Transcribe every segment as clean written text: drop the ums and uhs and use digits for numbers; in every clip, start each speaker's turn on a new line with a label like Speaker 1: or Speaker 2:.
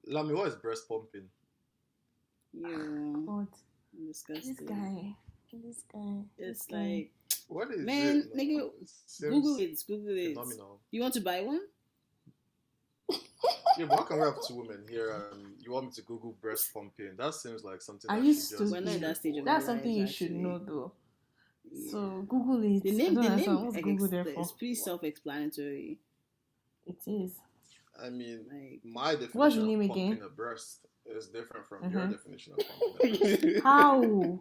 Speaker 1: Lami, what is breast pumping?
Speaker 2: Yeah.
Speaker 3: What?
Speaker 2: Disgusting.
Speaker 3: This guy.
Speaker 2: It's like,
Speaker 1: What is
Speaker 2: man,
Speaker 1: it?
Speaker 2: nigga,
Speaker 1: Seems
Speaker 2: Google it.
Speaker 1: phenomenal.
Speaker 2: You want to buy one?
Speaker 1: Yeah, but how can we have two women here and you want me to Google breast pumping? That seems like something
Speaker 3: Are
Speaker 1: that
Speaker 3: you
Speaker 1: should just
Speaker 3: stupid?
Speaker 2: We're not in that stage of
Speaker 3: That's
Speaker 2: our
Speaker 3: something you
Speaker 2: lives,
Speaker 3: should
Speaker 2: actually.
Speaker 3: know, though.
Speaker 2: Yeah.
Speaker 3: So Google it.
Speaker 2: The name,
Speaker 3: What's Google there for?
Speaker 2: it's pretty self-explanatory.
Speaker 3: It is.
Speaker 1: I mean,
Speaker 2: Like,
Speaker 1: my definition
Speaker 3: What's your
Speaker 1: of
Speaker 3: name
Speaker 1: pumping
Speaker 3: again?
Speaker 1: a breast is different from your definition of pumping a breast.
Speaker 3: How?
Speaker 2: man,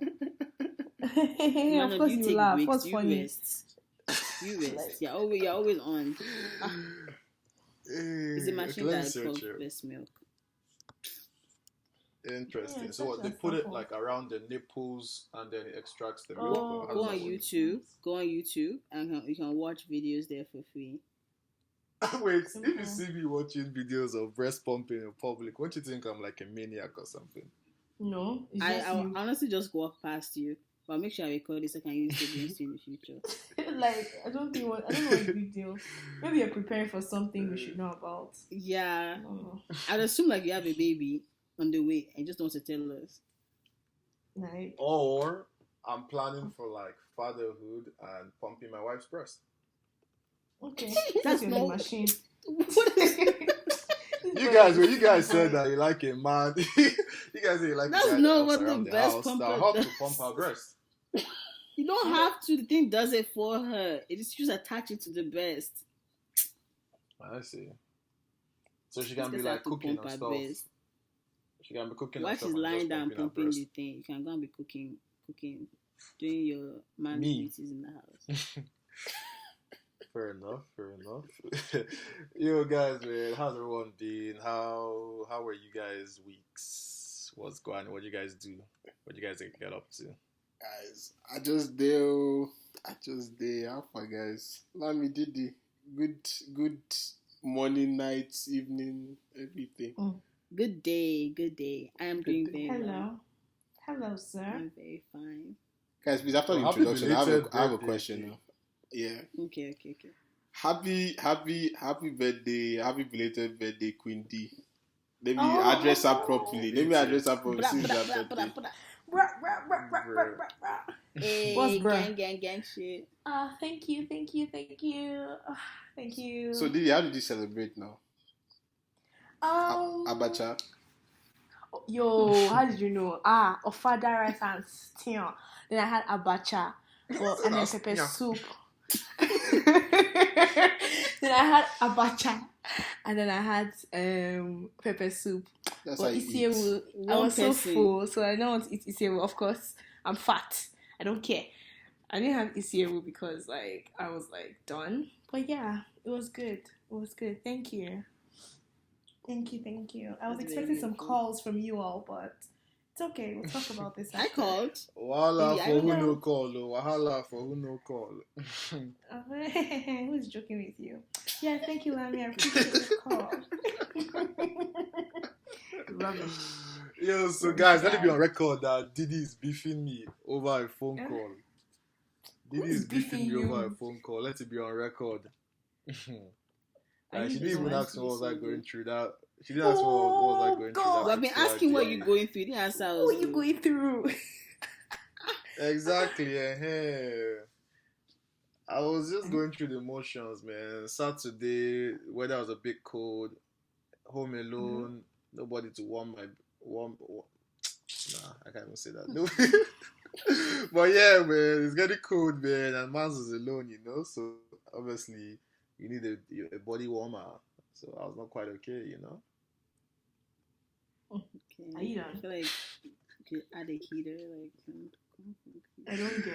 Speaker 3: Of course
Speaker 2: you
Speaker 3: you
Speaker 2: take
Speaker 3: laugh.
Speaker 2: breaks,
Speaker 3: What's
Speaker 2: you
Speaker 3: funny?
Speaker 2: rest. You rest. You're always on. It's a machine
Speaker 1: Let me
Speaker 2: that
Speaker 1: search
Speaker 2: pumps
Speaker 1: it.
Speaker 2: breast milk.
Speaker 1: Interesting.
Speaker 3: Yeah,
Speaker 1: So what, they
Speaker 3: such a
Speaker 1: put it
Speaker 3: sample.
Speaker 1: like around the nipples and then it extracts the milk.
Speaker 3: Oh.
Speaker 1: or how
Speaker 2: Go
Speaker 1: does
Speaker 2: on
Speaker 1: that work?
Speaker 2: YouTube. Go on YouTube, and you can watch videos there for free.
Speaker 1: Wait, if you see me watching videos of breast pumping in public, won't you think I'm like a maniac or something?
Speaker 3: No, it's
Speaker 2: I
Speaker 3: just
Speaker 2: will honestly just walk past you, but I'll make sure I record this so I can use it against you in the future.
Speaker 3: like I don't know what's a big deal. Maybe you're preparing for something we should know about.
Speaker 2: Yeah,
Speaker 3: I don't know.
Speaker 2: I'd assume like you have a baby on the way and just don't want to tell us.
Speaker 3: Like
Speaker 1: Or I'm planning for like fatherhood and pumping my wife's breast.
Speaker 3: okay,
Speaker 2: That's
Speaker 3: your
Speaker 2: no-
Speaker 3: machine.
Speaker 1: You guys said that you like a man. You guys say you like
Speaker 2: That's
Speaker 1: a guy
Speaker 2: not
Speaker 1: that
Speaker 2: what
Speaker 1: helps
Speaker 2: the
Speaker 1: around the
Speaker 2: breast
Speaker 1: house
Speaker 2: pumper
Speaker 1: that help to
Speaker 2: does.
Speaker 1: pump her breast.
Speaker 2: You don't have to. The thing does it for her. It is just attach it to the breast.
Speaker 1: I see. So she can
Speaker 2: Just
Speaker 1: be
Speaker 2: have
Speaker 1: like
Speaker 2: to
Speaker 1: cooking
Speaker 2: pump
Speaker 1: and
Speaker 2: her
Speaker 1: stuff.
Speaker 2: breast.
Speaker 1: She can be cooking
Speaker 2: While
Speaker 1: and stuff
Speaker 2: she's
Speaker 1: and
Speaker 2: lying
Speaker 1: just
Speaker 2: down
Speaker 1: pumping her
Speaker 2: pumping
Speaker 1: breast.
Speaker 2: the thing, you can go and be cooking, doing your manly
Speaker 1: Me.
Speaker 2: duties in the house.
Speaker 1: Fair enough. Yo guys, man, how's everyone been? How were you guys weeks? What's going on? What you guys do? What you guys get up to?
Speaker 4: Guys, I just did. How far, guys? Let me did the good morning, night, evening, everything.
Speaker 2: Good day. I am doing very well.
Speaker 3: Hello, sir.
Speaker 2: I'm very fine.
Speaker 4: Guys, please, after the
Speaker 1: Happy
Speaker 4: introduction, I have a
Speaker 1: belated
Speaker 4: question
Speaker 1: birthday.
Speaker 4: now. Yeah.
Speaker 2: Okay.
Speaker 4: Happy birthday, happy belated birthday, Queen D. Let me
Speaker 3: Oh.
Speaker 4: address her properly. Since her birthday.
Speaker 2: Hey,
Speaker 3: What's bruh?
Speaker 2: gang shit.
Speaker 3: Thank you. Thank you.
Speaker 4: So, Didi, how did you celebrate now? Abacha.
Speaker 3: Yo, how did you know? Ofada rice and stew. Then I had abacha and then pepper soup. Then I had abacha and then I had pepper soup.
Speaker 4: That's
Speaker 3: But
Speaker 4: how you eat.
Speaker 3: isiewu, I
Speaker 2: One
Speaker 3: was so
Speaker 2: person.
Speaker 3: full, so I don't want to eat isiewu. Of course, I'm fat. I don't care. I didn't have isiewu because like I was like done. But yeah, it was good. Thank you. I was
Speaker 2: That's
Speaker 3: expecting
Speaker 2: very
Speaker 3: some
Speaker 2: beautiful.
Speaker 3: calls from you all, but it's okay. We'll talk about this.
Speaker 2: I
Speaker 3: after.
Speaker 2: called.
Speaker 1: Wahala
Speaker 2: Yeah,
Speaker 1: for
Speaker 2: I
Speaker 1: who
Speaker 3: know.
Speaker 1: no call. Wahala for who no call.
Speaker 3: Who's joking with you? Yeah, thank you, Lami. I appreciate the call. Rubbish.
Speaker 1: Yo, so guys, let it be on record that Didi is beefing me over a phone call. Didi
Speaker 3: Who's
Speaker 1: is beefing me
Speaker 3: beefing
Speaker 1: over
Speaker 3: you?
Speaker 1: a phone call. Let it be on record.
Speaker 3: I
Speaker 1: Like, she
Speaker 3: need
Speaker 1: didn't even
Speaker 2: to
Speaker 1: ask me what was I
Speaker 2: see
Speaker 1: going
Speaker 2: you.
Speaker 1: through that. She didn't ask me what was I going
Speaker 3: God.
Speaker 1: through.
Speaker 2: Well, I've been asking what you're going through. You didn't answer us.
Speaker 3: What are you
Speaker 2: though.
Speaker 3: going through?
Speaker 1: Exactly. I was just going through the motions, man. Saturday, weather was a bit cold. Home alone, nobody to warm. Nah, I can't even say that. No. But yeah, man, it's getting cold, man, and man's is alone, you know. So obviously, you need a body warmer. So I was not quite okay, you know.
Speaker 2: Okay.
Speaker 3: Are you done?
Speaker 2: I feel like you could add a heater.
Speaker 3: I don't get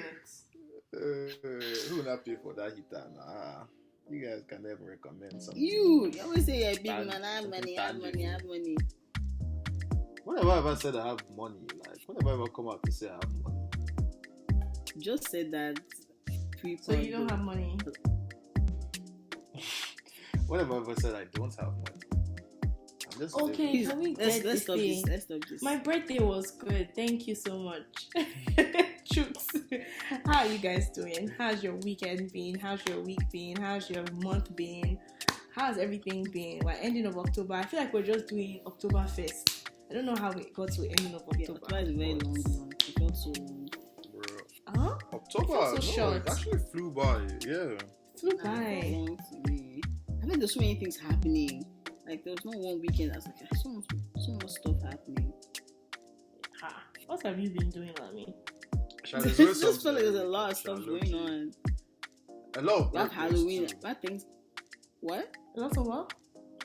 Speaker 3: it.
Speaker 1: Who will not pay for that heater? Nah, you guys can never recommend something.
Speaker 2: You always say you're a big
Speaker 1: Tan-
Speaker 2: man. I have
Speaker 1: something
Speaker 2: money. I have money.
Speaker 1: When have I ever said I have money? Like, when have I ever come out to say I have money?
Speaker 2: Just said that.
Speaker 3: So you don't have money?
Speaker 1: When have I ever said I don't have money? I'm just
Speaker 3: Okay,
Speaker 2: Please,
Speaker 3: can we
Speaker 2: let's
Speaker 3: get this
Speaker 2: stop
Speaker 3: thing?
Speaker 2: this. Let's stop this.
Speaker 3: My birthday was good. Thank you so much. Truth. How are you guys doing? How's your weekend been? How's your week been? How's your month been? How's everything been? Like ending of October. I feel like we're just doing October 1st. I don't know how we got to ending of
Speaker 2: Yeah,
Speaker 3: October.
Speaker 2: October is a very long month. It felt so long.
Speaker 1: Bro.
Speaker 3: Huh?
Speaker 1: October,
Speaker 3: It feels so
Speaker 1: no,
Speaker 3: short.
Speaker 1: it actually flew by. Yeah.
Speaker 3: Flew
Speaker 2: It felt
Speaker 3: by.
Speaker 2: long to me. I think there's so many things happening. Like there was no one weekend. I was like, there's so much stuff happening.
Speaker 3: Ha. What have you been doing, Lami?
Speaker 1: Shall
Speaker 2: It
Speaker 1: I do
Speaker 2: just felt like there's a
Speaker 1: something?
Speaker 2: lot of
Speaker 1: Shall
Speaker 2: stuff
Speaker 1: I look
Speaker 2: going
Speaker 1: you?
Speaker 2: on.
Speaker 1: A lot of
Speaker 2: We have
Speaker 1: birthdays
Speaker 2: Halloween.
Speaker 1: too.
Speaker 2: Bad things. What?
Speaker 3: Lots of what?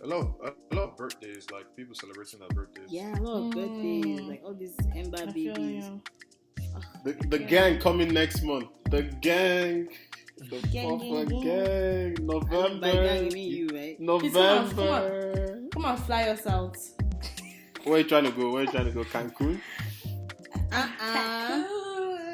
Speaker 1: A lot of birthdays, like people celebrating their birthdays.
Speaker 2: Yeah, a lot of birthdays. Like all these Ember
Speaker 3: I feel
Speaker 2: babies.
Speaker 3: you.
Speaker 4: The gang coming next month. The gang. The
Speaker 3: Gang,
Speaker 4: proper
Speaker 3: gang,
Speaker 4: gang.
Speaker 2: And
Speaker 4: November.
Speaker 2: by gang, you mean you, right?
Speaker 4: November.
Speaker 3: Come and fly us out.
Speaker 4: Where you trying to go? Cancun?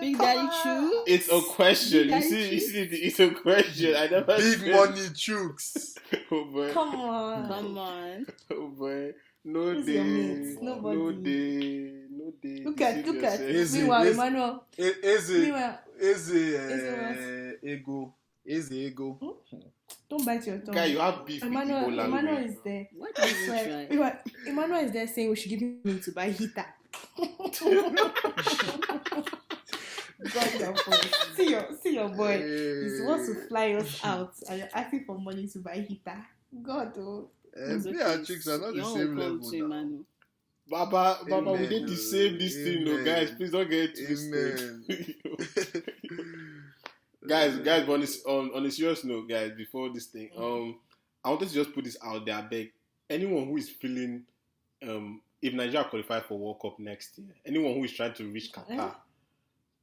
Speaker 2: Big Daddy Chew.
Speaker 4: It's a question.
Speaker 2: Big
Speaker 4: You
Speaker 2: Daddy
Speaker 4: see, it's a question. I never
Speaker 1: Big
Speaker 4: said-
Speaker 1: money chooks.
Speaker 4: Oh boy.
Speaker 3: Come on.
Speaker 2: Come on.
Speaker 4: Oh boy. No
Speaker 3: Who's
Speaker 4: day.
Speaker 3: your mate?
Speaker 4: No
Speaker 3: Nobody.
Speaker 4: day. No day.
Speaker 3: Look at.
Speaker 4: Deceive yourself.
Speaker 1: Easy,
Speaker 3: Meanwhile,
Speaker 1: easy.
Speaker 3: Emmanuel. Meanwhile,
Speaker 1: Is ego.
Speaker 3: don't bite your tongue.
Speaker 4: Guy, you have beef with Igbo
Speaker 3: Emmanuel
Speaker 4: language.
Speaker 3: is there.
Speaker 2: What did you
Speaker 3: Like,
Speaker 2: try?
Speaker 3: Emmanuel is there saying we should give him to buy heater. God help us. See your boy. He wants to fly us out and you're asking for money to buy heater. God, oh.
Speaker 2: It's
Speaker 1: Me
Speaker 2: okay.
Speaker 1: and chicks are not the
Speaker 2: You don't
Speaker 1: same
Speaker 2: come
Speaker 1: level
Speaker 2: to
Speaker 1: now.
Speaker 2: Emmanuel.
Speaker 4: Baba, we
Speaker 1: Amen.
Speaker 4: did the same this thing, no,
Speaker 1: Amen.
Speaker 4: guys. Please don't get it twisted.
Speaker 1: Amen.
Speaker 4: guys, but on a serious note, guys, before this thing, I wanted to just put this out there. I beg anyone who is feeling, if Nigeria qualify for World Cup next year, anyone who is trying to reach Qatar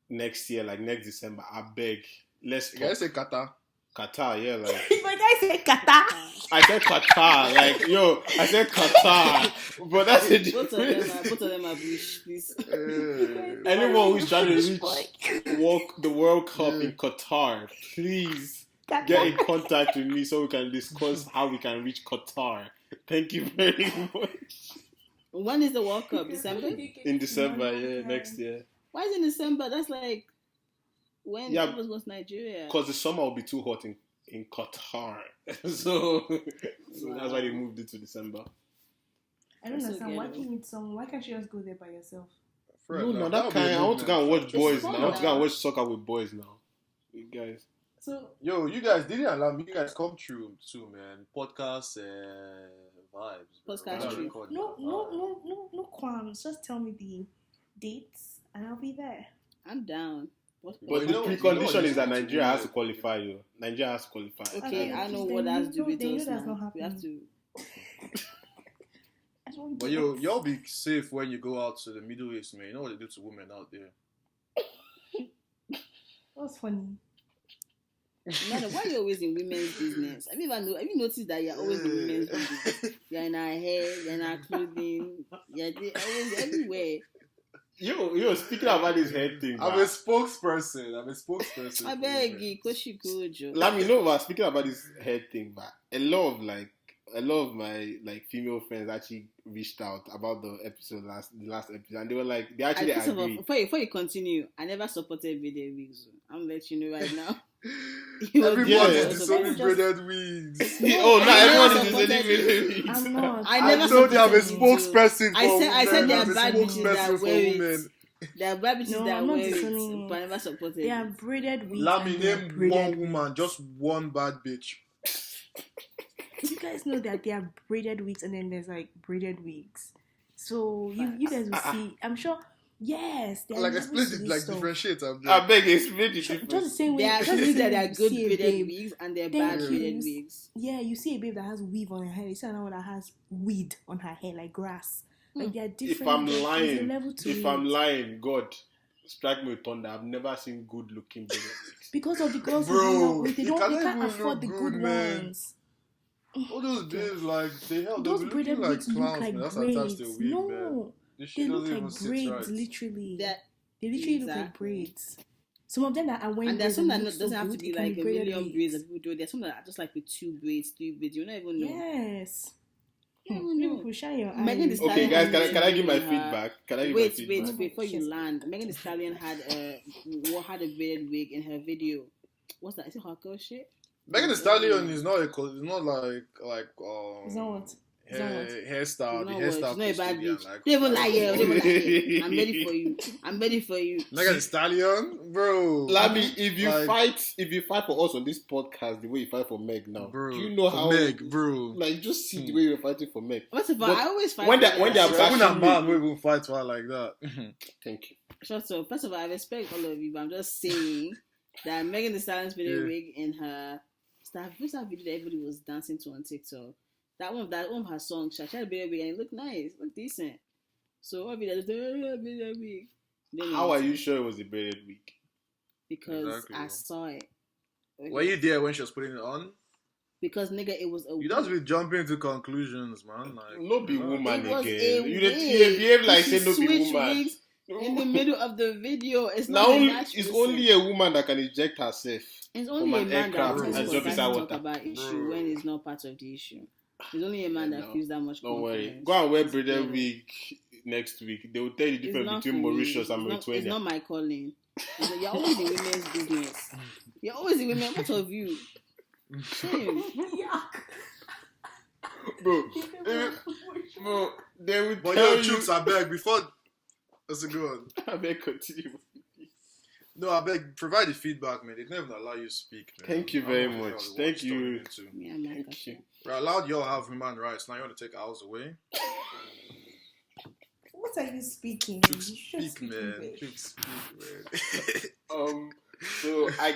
Speaker 4: next year, like next December, I beg, let's
Speaker 1: You
Speaker 4: talk.
Speaker 1: guys say Qatar?
Speaker 4: Qatar, yeah, like
Speaker 3: My guy said kata.
Speaker 4: I said Qatar, like yo, I said Qatar, but that's a
Speaker 2: Both
Speaker 4: difference.
Speaker 2: of them are bush, please.
Speaker 4: Anyone who is trying to reach the World Cup in Qatar, please get in contact with me so we can discuss how we can reach Qatar. Thank you very much.
Speaker 2: When is the World Cup? December?
Speaker 4: In December, yeah, next year.
Speaker 2: Why is it in December? That's like when
Speaker 4: Yeah.
Speaker 2: people go to Nigeria.
Speaker 4: Because the summer will be too hot in Qatar. so that's why they moved it to December.
Speaker 3: I don't
Speaker 2: That's
Speaker 3: understand. Why
Speaker 2: okay,
Speaker 3: do you need someone? Why can't you just go there by yourself?
Speaker 4: No, no, that kind. I want to go and watch boys now. I want to go and watch soccer with boys now. You guys.
Speaker 3: So
Speaker 1: Yo, you guys didn't allow me. You guys come through too, man. Podcast vibes. bro.
Speaker 2: Podcast
Speaker 1: We're not
Speaker 2: true.
Speaker 1: recording
Speaker 3: no
Speaker 1: that.
Speaker 3: no qualms. Just tell me the dates and I'll be there.
Speaker 2: I'm down. What's
Speaker 4: But
Speaker 1: you
Speaker 4: the
Speaker 1: know-
Speaker 4: precondition
Speaker 1: you know
Speaker 4: is that
Speaker 1: what
Speaker 4: Nigeria has to
Speaker 1: do.
Speaker 4: qualify you. Nigeria has to qualify.
Speaker 2: Okay,
Speaker 3: Okay,
Speaker 2: I know
Speaker 3: then
Speaker 2: what has
Speaker 3: you
Speaker 2: to do
Speaker 3: know-
Speaker 2: with
Speaker 3: then you
Speaker 2: us
Speaker 3: know that's
Speaker 2: now.
Speaker 3: not
Speaker 2: We have
Speaker 3: happening.
Speaker 2: to.
Speaker 3: I don't
Speaker 1: But
Speaker 3: get
Speaker 1: yo,
Speaker 3: it.
Speaker 1: y'all be safe when you go out to the Middle East, man. You know what they do to women out there.
Speaker 3: That's funny.
Speaker 2: Madam, why are you always in women's business? Have you noticed that you're always in women's business? You're in our hair, you're in our clothing, you're always everywhere.
Speaker 4: Yo, speaking about this head thing,
Speaker 1: I'm a
Speaker 4: man.
Speaker 1: spokesperson.
Speaker 2: I beg you, Koshi Kojo.
Speaker 4: Let me know about speaking about this head thing, but a lot of my like female friends actually reached out about the last episode, and they were like, they actually
Speaker 2: First of all,
Speaker 4: agree.
Speaker 2: before you continue, I never supported video wigs. I'm letting you know right now.
Speaker 1: Everybody
Speaker 4: Yeah.
Speaker 1: is disowning
Speaker 3: Just-
Speaker 1: braided wigs.
Speaker 4: Oh, not
Speaker 2: I
Speaker 4: everyone
Speaker 2: never
Speaker 4: is
Speaker 2: supported
Speaker 4: listening.
Speaker 3: I'm not.
Speaker 2: I
Speaker 1: I
Speaker 2: never
Speaker 1: told you I'm a
Speaker 2: supported video.
Speaker 1: spokesperson for
Speaker 2: I said
Speaker 1: women.
Speaker 2: there are
Speaker 1: I'm a
Speaker 2: bad bitches that
Speaker 1: spokesperson for
Speaker 2: wear it.
Speaker 1: women.
Speaker 2: There are bad bitches
Speaker 3: No,
Speaker 2: that
Speaker 3: I'm not
Speaker 2: wear
Speaker 3: disowning
Speaker 2: it,
Speaker 3: you.
Speaker 2: but I never supported
Speaker 3: They are
Speaker 2: it.
Speaker 3: braided wigs.
Speaker 1: Let me
Speaker 3: and they are
Speaker 1: name
Speaker 3: braided
Speaker 1: one woman, just one bad bitch.
Speaker 3: You guys know that there are braided wigs and then there's like braided wigs. So you guys will see. I'm sure. Yes, there are
Speaker 1: Like
Speaker 3: levels
Speaker 1: explain
Speaker 3: to
Speaker 1: it,
Speaker 3: this
Speaker 1: like
Speaker 3: stuff.
Speaker 1: differentiate. I'm
Speaker 4: I
Speaker 1: just.
Speaker 4: beg, explain the
Speaker 3: Just the
Speaker 4: difference.
Speaker 3: same way.
Speaker 2: There are
Speaker 3: just the
Speaker 2: actually
Speaker 3: same
Speaker 2: that
Speaker 3: way
Speaker 2: are
Speaker 3: you
Speaker 2: good
Speaker 3: see a
Speaker 2: braided
Speaker 3: babe.
Speaker 2: wigs and there are
Speaker 3: Thank
Speaker 2: bad
Speaker 3: you.
Speaker 2: braided wigs.
Speaker 3: Yeah, you see a babe that has weave on her hair. You see another one that has weed on her hair, like grass. Like they are different.
Speaker 4: If I'm
Speaker 3: there's a
Speaker 4: lying,
Speaker 3: level to
Speaker 4: if
Speaker 3: it.
Speaker 4: I'm lying, God, strike me with thunder. I've never seen good looking babies.
Speaker 3: Because of the girls
Speaker 1: Bro,
Speaker 3: who they
Speaker 1: you
Speaker 3: don't, they
Speaker 1: cannot
Speaker 3: can't
Speaker 1: even
Speaker 3: afford the
Speaker 1: look
Speaker 3: good
Speaker 1: good, man.
Speaker 3: ones.
Speaker 1: All those babes, like, they
Speaker 3: Those
Speaker 1: be looking
Speaker 3: braided
Speaker 1: like
Speaker 3: wigs look
Speaker 1: clowns,
Speaker 3: like
Speaker 1: man. That's
Speaker 3: braids.
Speaker 1: attached to a wig, man.
Speaker 3: No,
Speaker 1: This
Speaker 3: they
Speaker 1: shit
Speaker 3: look
Speaker 1: doesn't even
Speaker 3: like
Speaker 1: sit
Speaker 3: braids.
Speaker 1: right.
Speaker 3: Literally,
Speaker 2: That
Speaker 3: they literally look like
Speaker 2: Exactly.
Speaker 3: braids. Some of them that are wearing
Speaker 2: and there's
Speaker 3: braids
Speaker 2: some that
Speaker 3: and look so
Speaker 2: doesn't have to
Speaker 3: good,
Speaker 2: be
Speaker 3: it can
Speaker 2: like a
Speaker 3: braided
Speaker 2: million
Speaker 3: wigs.
Speaker 2: braids that people do. There's some that are just like with 2 braids, 3 braids. You don't even know.
Speaker 3: Yes.
Speaker 2: You don't even know.
Speaker 3: People shine your
Speaker 2: Megan
Speaker 3: eyes.
Speaker 2: Thee
Speaker 4: Okay,
Speaker 2: Stallion
Speaker 4: guys, can I give my
Speaker 2: had,
Speaker 4: feedback? Can I give my
Speaker 2: Wait,
Speaker 4: feedback?
Speaker 2: before you land. Megan Thee Stallion had a braided wig in her video. What's that? Is it hardcore shit?
Speaker 1: Megan Thee Stallion is not it's not like
Speaker 3: It's not what? It's not what?
Speaker 1: hairstyle. The
Speaker 2: She's
Speaker 1: hairstyle.
Speaker 2: not a bad
Speaker 1: custodian,
Speaker 2: bitch.
Speaker 1: like,
Speaker 2: Don't even lie here.
Speaker 1: like,
Speaker 2: Don't even lie here. I'm ready for you. I'm ready for you.
Speaker 1: Megan Thee Stallion, bro.
Speaker 4: Lami, if you
Speaker 1: Like-
Speaker 4: fight for us on this podcast the way you fight for Meg now,
Speaker 1: Bro,
Speaker 4: do you know
Speaker 1: for
Speaker 4: how
Speaker 1: Meg, bro.
Speaker 4: like just see the way you're fighting for Meg?
Speaker 2: First of all,
Speaker 4: But
Speaker 2: I always fight
Speaker 4: when
Speaker 2: for
Speaker 4: they- when
Speaker 2: her.
Speaker 4: they are
Speaker 1: Even a
Speaker 4: bashing
Speaker 1: man
Speaker 4: you.
Speaker 1: will even fight for her like that.
Speaker 4: Thank you.
Speaker 2: Shut up. First of all, I respect all of you, but I'm just saying that Megan Thee Stallion's video wig and her stuff. Who's that video that everybody was dancing to on TikTok? That one of her songs. She tried to be wig and it looked nice, looked decent. So what video wig?
Speaker 4: How are you sure it was the braided wig?
Speaker 2: Because
Speaker 1: Exactly.
Speaker 2: I saw it. Okay.
Speaker 1: Were you there when she was putting it on?
Speaker 2: Because nigga, it was a
Speaker 1: You
Speaker 2: wig.
Speaker 1: just be jumping to conclusions, man. Like,
Speaker 4: No be woman
Speaker 2: It was
Speaker 4: again.
Speaker 2: a
Speaker 4: You
Speaker 2: wig.
Speaker 4: behave like
Speaker 2: She
Speaker 4: say no be
Speaker 2: switched
Speaker 4: woman.
Speaker 2: wigs in the middle of the video. It's
Speaker 4: Now
Speaker 2: not a
Speaker 4: only
Speaker 2: match
Speaker 4: it's
Speaker 2: person.
Speaker 4: only a woman that can eject herself.
Speaker 2: It's
Speaker 4: from
Speaker 2: only a
Speaker 4: an
Speaker 2: man that
Speaker 4: aircraft
Speaker 2: tends
Speaker 1: and
Speaker 2: to
Speaker 1: jump
Speaker 2: constantly
Speaker 4: inside
Speaker 2: talk
Speaker 4: water.
Speaker 2: about issue when it's not part of the issue. There's only a man that
Speaker 4: No,
Speaker 2: feels that much
Speaker 4: Don't worry.
Speaker 2: confidence.
Speaker 4: Go and wear
Speaker 2: It's
Speaker 4: braided
Speaker 2: better.
Speaker 4: wig next week. They will tell you the
Speaker 2: It's
Speaker 4: difference
Speaker 2: not
Speaker 4: between
Speaker 2: for me.
Speaker 4: Mauritius and
Speaker 2: It's
Speaker 4: Mauritania.
Speaker 2: not my calling. You're always in women's business. You're always in women. What of you? Shame.
Speaker 4: Bro, bro, they will
Speaker 1: but
Speaker 4: tell
Speaker 1: yo,
Speaker 4: you.
Speaker 1: Chooks, I beg, before... That's a good one.
Speaker 4: I beg continue.
Speaker 1: No, I beg, provide the feedback, man. They never allow you to speak, man.
Speaker 4: Thank you
Speaker 1: I
Speaker 4: very
Speaker 1: don't know
Speaker 4: much.
Speaker 1: what
Speaker 4: Thank
Speaker 1: story
Speaker 4: you.
Speaker 1: into.
Speaker 2: Yeah, I'm
Speaker 4: Thank
Speaker 2: like,
Speaker 4: you.
Speaker 1: We're allowed y'all have human rights. Now you want to take ours away?
Speaker 3: What are you speaking?
Speaker 1: Chooks,
Speaker 3: You should
Speaker 1: speak, man.
Speaker 3: English.
Speaker 1: Chooks, speak, man.
Speaker 4: So I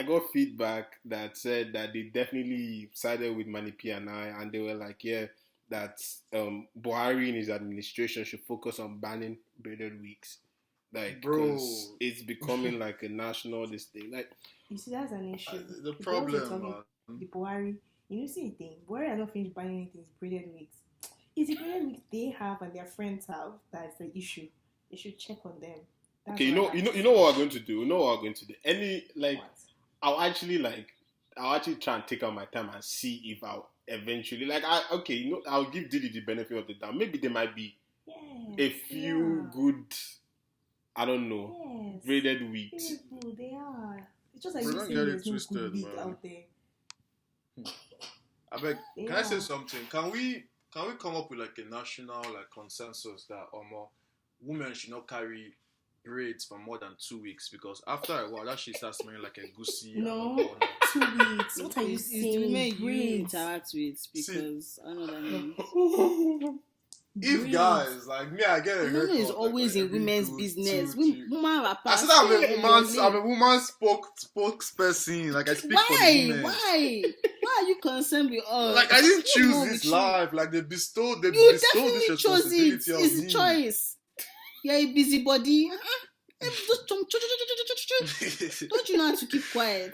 Speaker 4: got feedback that said that they definitely sided with Mani P and I, and they were like, yeah, that Buhari in his administration should focus on banning braided wigs, like,
Speaker 1: Bro.
Speaker 4: 'cause it's becoming like a national this thing. Like,
Speaker 3: You see, that's an issue.
Speaker 1: The
Speaker 3: People also
Speaker 1: problem,
Speaker 3: tell me
Speaker 1: man.
Speaker 3: the Buhari, you know, see the thing. Buhari has not finished buying anything. It's braided wigs. It's the braided wigs they have and their friends have that's the issue. They should check on them. That's
Speaker 4: okay, you
Speaker 3: what I
Speaker 4: know
Speaker 3: have to
Speaker 4: what
Speaker 3: say.
Speaker 4: we're going to do. You know what we're going to do.
Speaker 3: What?
Speaker 4: I'll actually try and take out my time and see if I'll eventually I'll give Diddy the benefit of the doubt. Maybe there might be
Speaker 3: Yes,
Speaker 4: a few good, I don't know,
Speaker 3: Yes.
Speaker 4: braided wigs.
Speaker 3: People, they are. It's just like
Speaker 1: Bro,
Speaker 3: you
Speaker 1: don't
Speaker 3: saying
Speaker 1: get it
Speaker 3: there's no
Speaker 1: twisted,
Speaker 3: good wig
Speaker 1: man.
Speaker 3: out there.
Speaker 1: I beg,
Speaker 3: They
Speaker 1: can I say
Speaker 3: are.
Speaker 1: something? Can we come up with like a national like consensus that women should not carry braids for more than 2 weeks, because after a while that shit starts smelling like a goosey.
Speaker 3: No.
Speaker 1: and-
Speaker 3: 2 weeks. What are you
Speaker 2: It's the
Speaker 3: saying?
Speaker 2: women you
Speaker 3: Braids.
Speaker 2: interact with because I know that means.
Speaker 1: If
Speaker 3: Braids.
Speaker 1: guys like me, I get a haircut.
Speaker 2: Women is
Speaker 1: like,
Speaker 2: always in
Speaker 1: every
Speaker 2: women's
Speaker 1: 2,
Speaker 2: business.
Speaker 1: 2, 3.
Speaker 2: Woman are
Speaker 1: I said I'm a woman's spokesperson. Like I speak for the women.
Speaker 2: Why are you concerned with us?
Speaker 1: Like I didn't
Speaker 2: What's
Speaker 1: choose
Speaker 2: wrong
Speaker 1: this
Speaker 2: with you?
Speaker 1: life. Like they bestowed
Speaker 2: You
Speaker 1: this
Speaker 2: definitely chose it.
Speaker 1: responsibility on
Speaker 2: It's
Speaker 1: me.
Speaker 2: a choice. You're a busybody. Just don't you know how to keep quiet?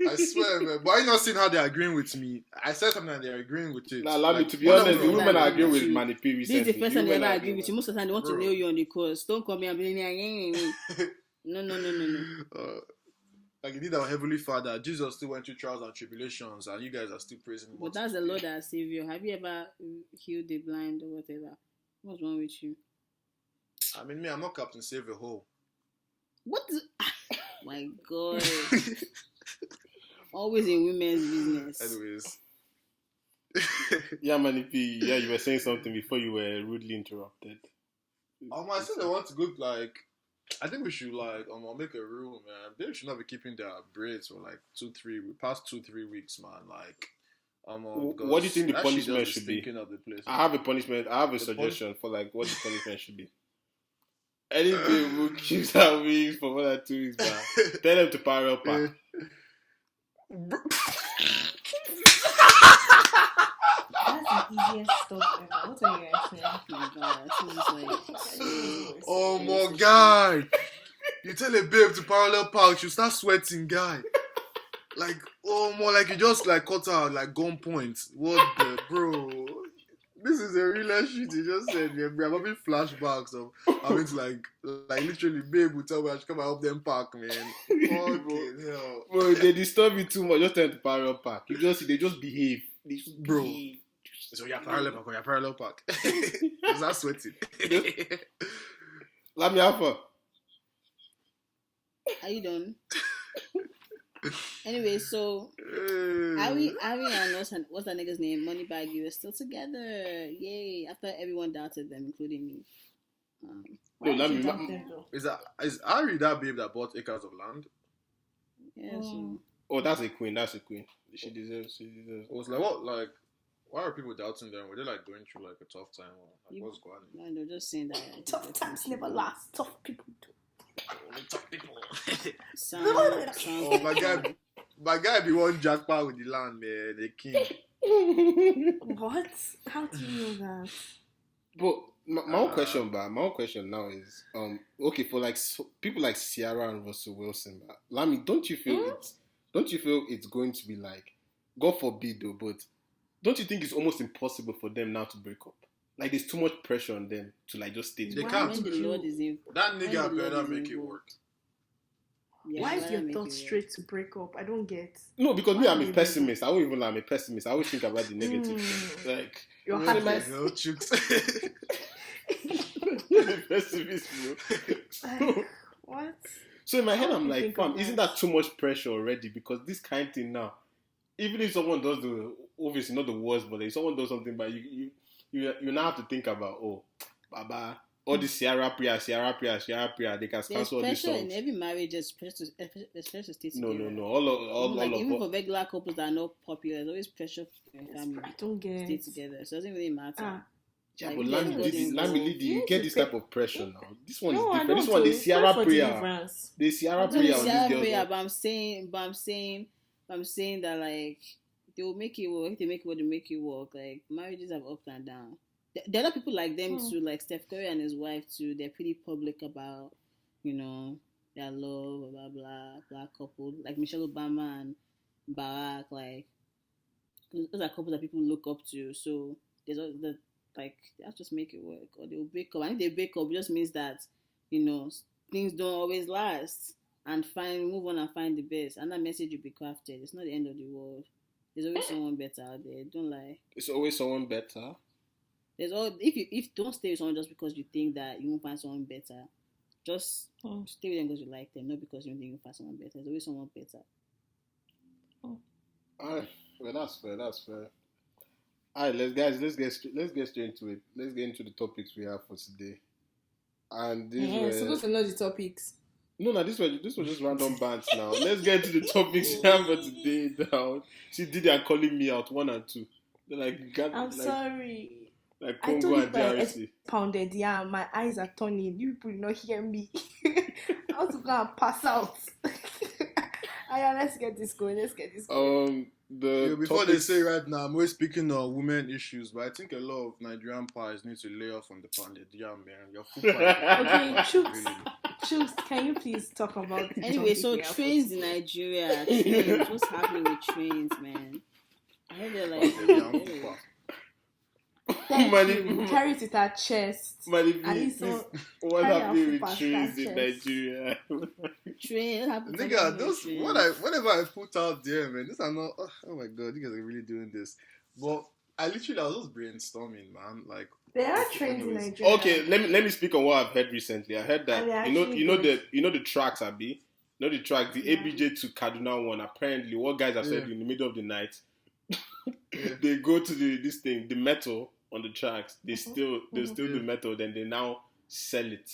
Speaker 1: I swear, man. But I not seen how they're agreeing with me. I said something and they're agreeing with it.
Speaker 4: Now, allow me
Speaker 1: Like,
Speaker 4: to be
Speaker 1: one
Speaker 4: honest,
Speaker 1: of
Speaker 4: the
Speaker 1: them-
Speaker 4: women are agreeing with
Speaker 2: you.
Speaker 4: Mani P
Speaker 2: This
Speaker 4: recently.
Speaker 2: is the first time they
Speaker 4: women
Speaker 2: ever
Speaker 4: are
Speaker 2: agree with you. Most of the time they want to
Speaker 1: Bro.
Speaker 2: nail you on the course. Don't come here and be no.
Speaker 1: Like he did our Heavenly Father. Jesus still went through trials and tribulations, and you guys are still praising him.
Speaker 2: But that's the Lord our Savior. Have you ever healed the blind or whatever? What's wrong with you?
Speaker 1: I mean, me, I'm not Captain Save a Hole.
Speaker 2: What? My God. Always in women's business.
Speaker 1: Anyways.
Speaker 4: Yeah, Mani P, yeah, you were saying something before you were rudely interrupted.
Speaker 1: I said they want to go like. I think we should like make a rule, man. They should not be keeping their braids for like 2-3 past 2-3 weeks, man. Like,
Speaker 4: What do you think the
Speaker 1: that shit
Speaker 4: punishment
Speaker 1: just
Speaker 4: should be?
Speaker 1: stinking up the place.
Speaker 4: I have a punishment. I have a
Speaker 1: The
Speaker 4: suggestion for like what the punishment should be. Anything who keeps that wigs for more than 2 weeks, man. Tell them to parallel park.
Speaker 3: That's the easiest stuff ever. What are you guys saying?
Speaker 2: Oh my God. This is like,
Speaker 1: Oh my God! You tell a babe to parallel park, she'll start sweating, guy. Like, oh more like you just like cut out like gunpoint. What the bro? This is a real shit you just said. Yeah, I'm having flashbacks of having to like literally babe would tell me I should come and help them park, man. Fucking hell.
Speaker 4: Bro, they disturb you too much. Just tell them to parallel park. They just behave. They just
Speaker 1: Bro.
Speaker 4: behave.
Speaker 1: So you're parallel park. Is that sweating?
Speaker 4: Let me have her.
Speaker 2: are you done? Anyway, so Ari and what's that nigga's name? Moneybag, you are still together. Yay. After everyone doubted them, including me.
Speaker 3: Why
Speaker 4: let
Speaker 3: did you
Speaker 4: me-
Speaker 3: doubt them though?
Speaker 1: Is Ari that babe that bought acres of land?
Speaker 2: Yeah, so
Speaker 4: Oh, that's a queen. That's a queen. She deserves.
Speaker 1: It was like what like. Why are people doubting them? Were they like going through like a tough time? Or like, what's going on?
Speaker 2: no, they're just saying that
Speaker 3: Tough times never last. Tough people do.
Speaker 1: Tough people.
Speaker 2: Sounds
Speaker 1: Oh,
Speaker 2: like
Speaker 1: my guy be one jackpot with the land, man. The king.
Speaker 3: What? How do you know that?
Speaker 4: But my own question, my own question now is, okay, for like people like Ciara and Russell Wilson, Lami, don't you feel it's going to be like, God forbid though, but don't you think it's almost impossible for them now to break up? Like there's too much pressure on them to like just stay
Speaker 1: They
Speaker 4: together.
Speaker 1: can't.
Speaker 2: when the Lord is in.
Speaker 1: That nigga
Speaker 2: When the
Speaker 1: better
Speaker 2: Lord is
Speaker 1: make it
Speaker 2: involved.
Speaker 1: work.
Speaker 2: Yeah,
Speaker 3: Why is
Speaker 2: better
Speaker 3: your
Speaker 2: make
Speaker 3: thought
Speaker 2: it
Speaker 3: straight to break up? I don't get.
Speaker 4: No, because me,
Speaker 3: Why
Speaker 4: I'm
Speaker 3: do
Speaker 4: a
Speaker 3: you
Speaker 4: pessimist. I won't even lie, I'm a pessimist. I always think about the negative. Like
Speaker 3: You're
Speaker 1: What the
Speaker 3: heartless.
Speaker 1: hell, chicks?
Speaker 4: you're a pessimist, bro.
Speaker 3: What?
Speaker 4: So in my head,
Speaker 3: How
Speaker 4: I'm
Speaker 3: do you
Speaker 4: like,
Speaker 3: think
Speaker 4: fam,
Speaker 3: of
Speaker 4: isn't
Speaker 3: that?
Speaker 4: that too much pressure already? Because this kind of thing now, even if someone does obviously not the worst, but if someone does something, but you now have to think about, oh, Baba, all this Ciara prayer, they can
Speaker 2: There's
Speaker 4: cancel all these
Speaker 2: pressure in
Speaker 4: songs.
Speaker 2: every marriage. There's pressure to stay
Speaker 4: No,
Speaker 2: together.
Speaker 4: no. All
Speaker 2: Like even
Speaker 4: of
Speaker 2: for regular couples that are not popular, there's always pressure for your family
Speaker 3: I don't
Speaker 2: to
Speaker 3: get.
Speaker 2: stay together. So it doesn't really matter.
Speaker 4: yeah,
Speaker 2: Like,
Speaker 4: but
Speaker 2: there's
Speaker 4: Lami,
Speaker 2: God involved.
Speaker 4: you get this type of pressure now. This one
Speaker 3: No,
Speaker 4: is
Speaker 3: I
Speaker 4: different.
Speaker 3: don't.
Speaker 4: This one, the
Speaker 3: Pray
Speaker 4: Ciara
Speaker 3: for
Speaker 4: prayer,
Speaker 3: deliverance.
Speaker 4: the Ciara
Speaker 2: No,
Speaker 4: prayer
Speaker 2: it's
Speaker 4: on these
Speaker 2: Sarah
Speaker 4: girls.
Speaker 2: prayer, but I'm saying that like they will make it work. If they make it work, they make it work. Like marriages have ups and downs. There are people like them too, like Steph Curry and his wife too. They're pretty public about, their love, blah blah, black couple like Michelle Obama and Barack. Like those are couples that people look up to. So there's all that, like they have to just make it work, or they will break up. And if they break up, it just means that things don't always last. And move on and find the best. And that message will be crafted. It's not the end of the world. There's always someone better out there. Don't lie.
Speaker 4: It's always someone better.
Speaker 2: If don't stay with someone just because you think that you won't find someone better, just stay with them because you like them, not because you think you'll find someone better. There's always someone better.
Speaker 4: Alright, well that's fair. Alright, let's get straight into it. Let's get into the topics we have for today. And these
Speaker 3: Yeah,
Speaker 4: were
Speaker 3: supposed to know the topics.
Speaker 4: no, this was just random bands now. Let's get into the topics we have for today now. See, Didi are calling me out 1 and 2. They're like,
Speaker 3: I'm sorry.
Speaker 4: like
Speaker 3: I told
Speaker 4: Congo
Speaker 3: you
Speaker 4: and
Speaker 3: by
Speaker 4: DRC.
Speaker 3: pounded. Yeah, my eyes are turning. You people will not hear me. I want to go and pass out. Let's get this going.
Speaker 1: Before they say right now, I'm always speaking on women issues, but I think a lot of Nigerian pies need to lay off on the pounded yam, man. Your food
Speaker 3: Okay,
Speaker 1: pie.
Speaker 3: Chooks, can you please talk about the
Speaker 2: Anyway,
Speaker 3: topic
Speaker 2: so
Speaker 3: we have
Speaker 2: trains
Speaker 3: for
Speaker 2: in
Speaker 3: today?
Speaker 2: Nigeria. Trains. What's happening with trains, man? I heard they're like.
Speaker 3: Thank
Speaker 4: Money-
Speaker 3: you. Carry it with our chest.
Speaker 4: Man,
Speaker 3: At least
Speaker 4: what's
Speaker 3: carry our
Speaker 4: happening
Speaker 3: food
Speaker 4: with
Speaker 3: past
Speaker 4: trees
Speaker 3: that
Speaker 4: in
Speaker 3: chest.
Speaker 4: Nigeria?
Speaker 2: Train.
Speaker 1: Nigga, those whatever I put out there, man, these are not. Oh my god, you guys are really doing this. But I was just brainstorming, man. Like
Speaker 3: There are trains in Nigeria.
Speaker 4: Okay, let me speak on what I've heard recently. I heard that
Speaker 3: And they're
Speaker 4: you
Speaker 3: actually
Speaker 4: know
Speaker 3: good.
Speaker 4: the tracks, Abi. You know the track, the
Speaker 3: Yeah.
Speaker 4: ABJ to Kaduna one. Apparently, what guys have said
Speaker 1: Yeah.
Speaker 4: in the middle of the night,
Speaker 1: Yeah.
Speaker 4: they go to the metal on the tracks. They steal the metal, then they now sell it.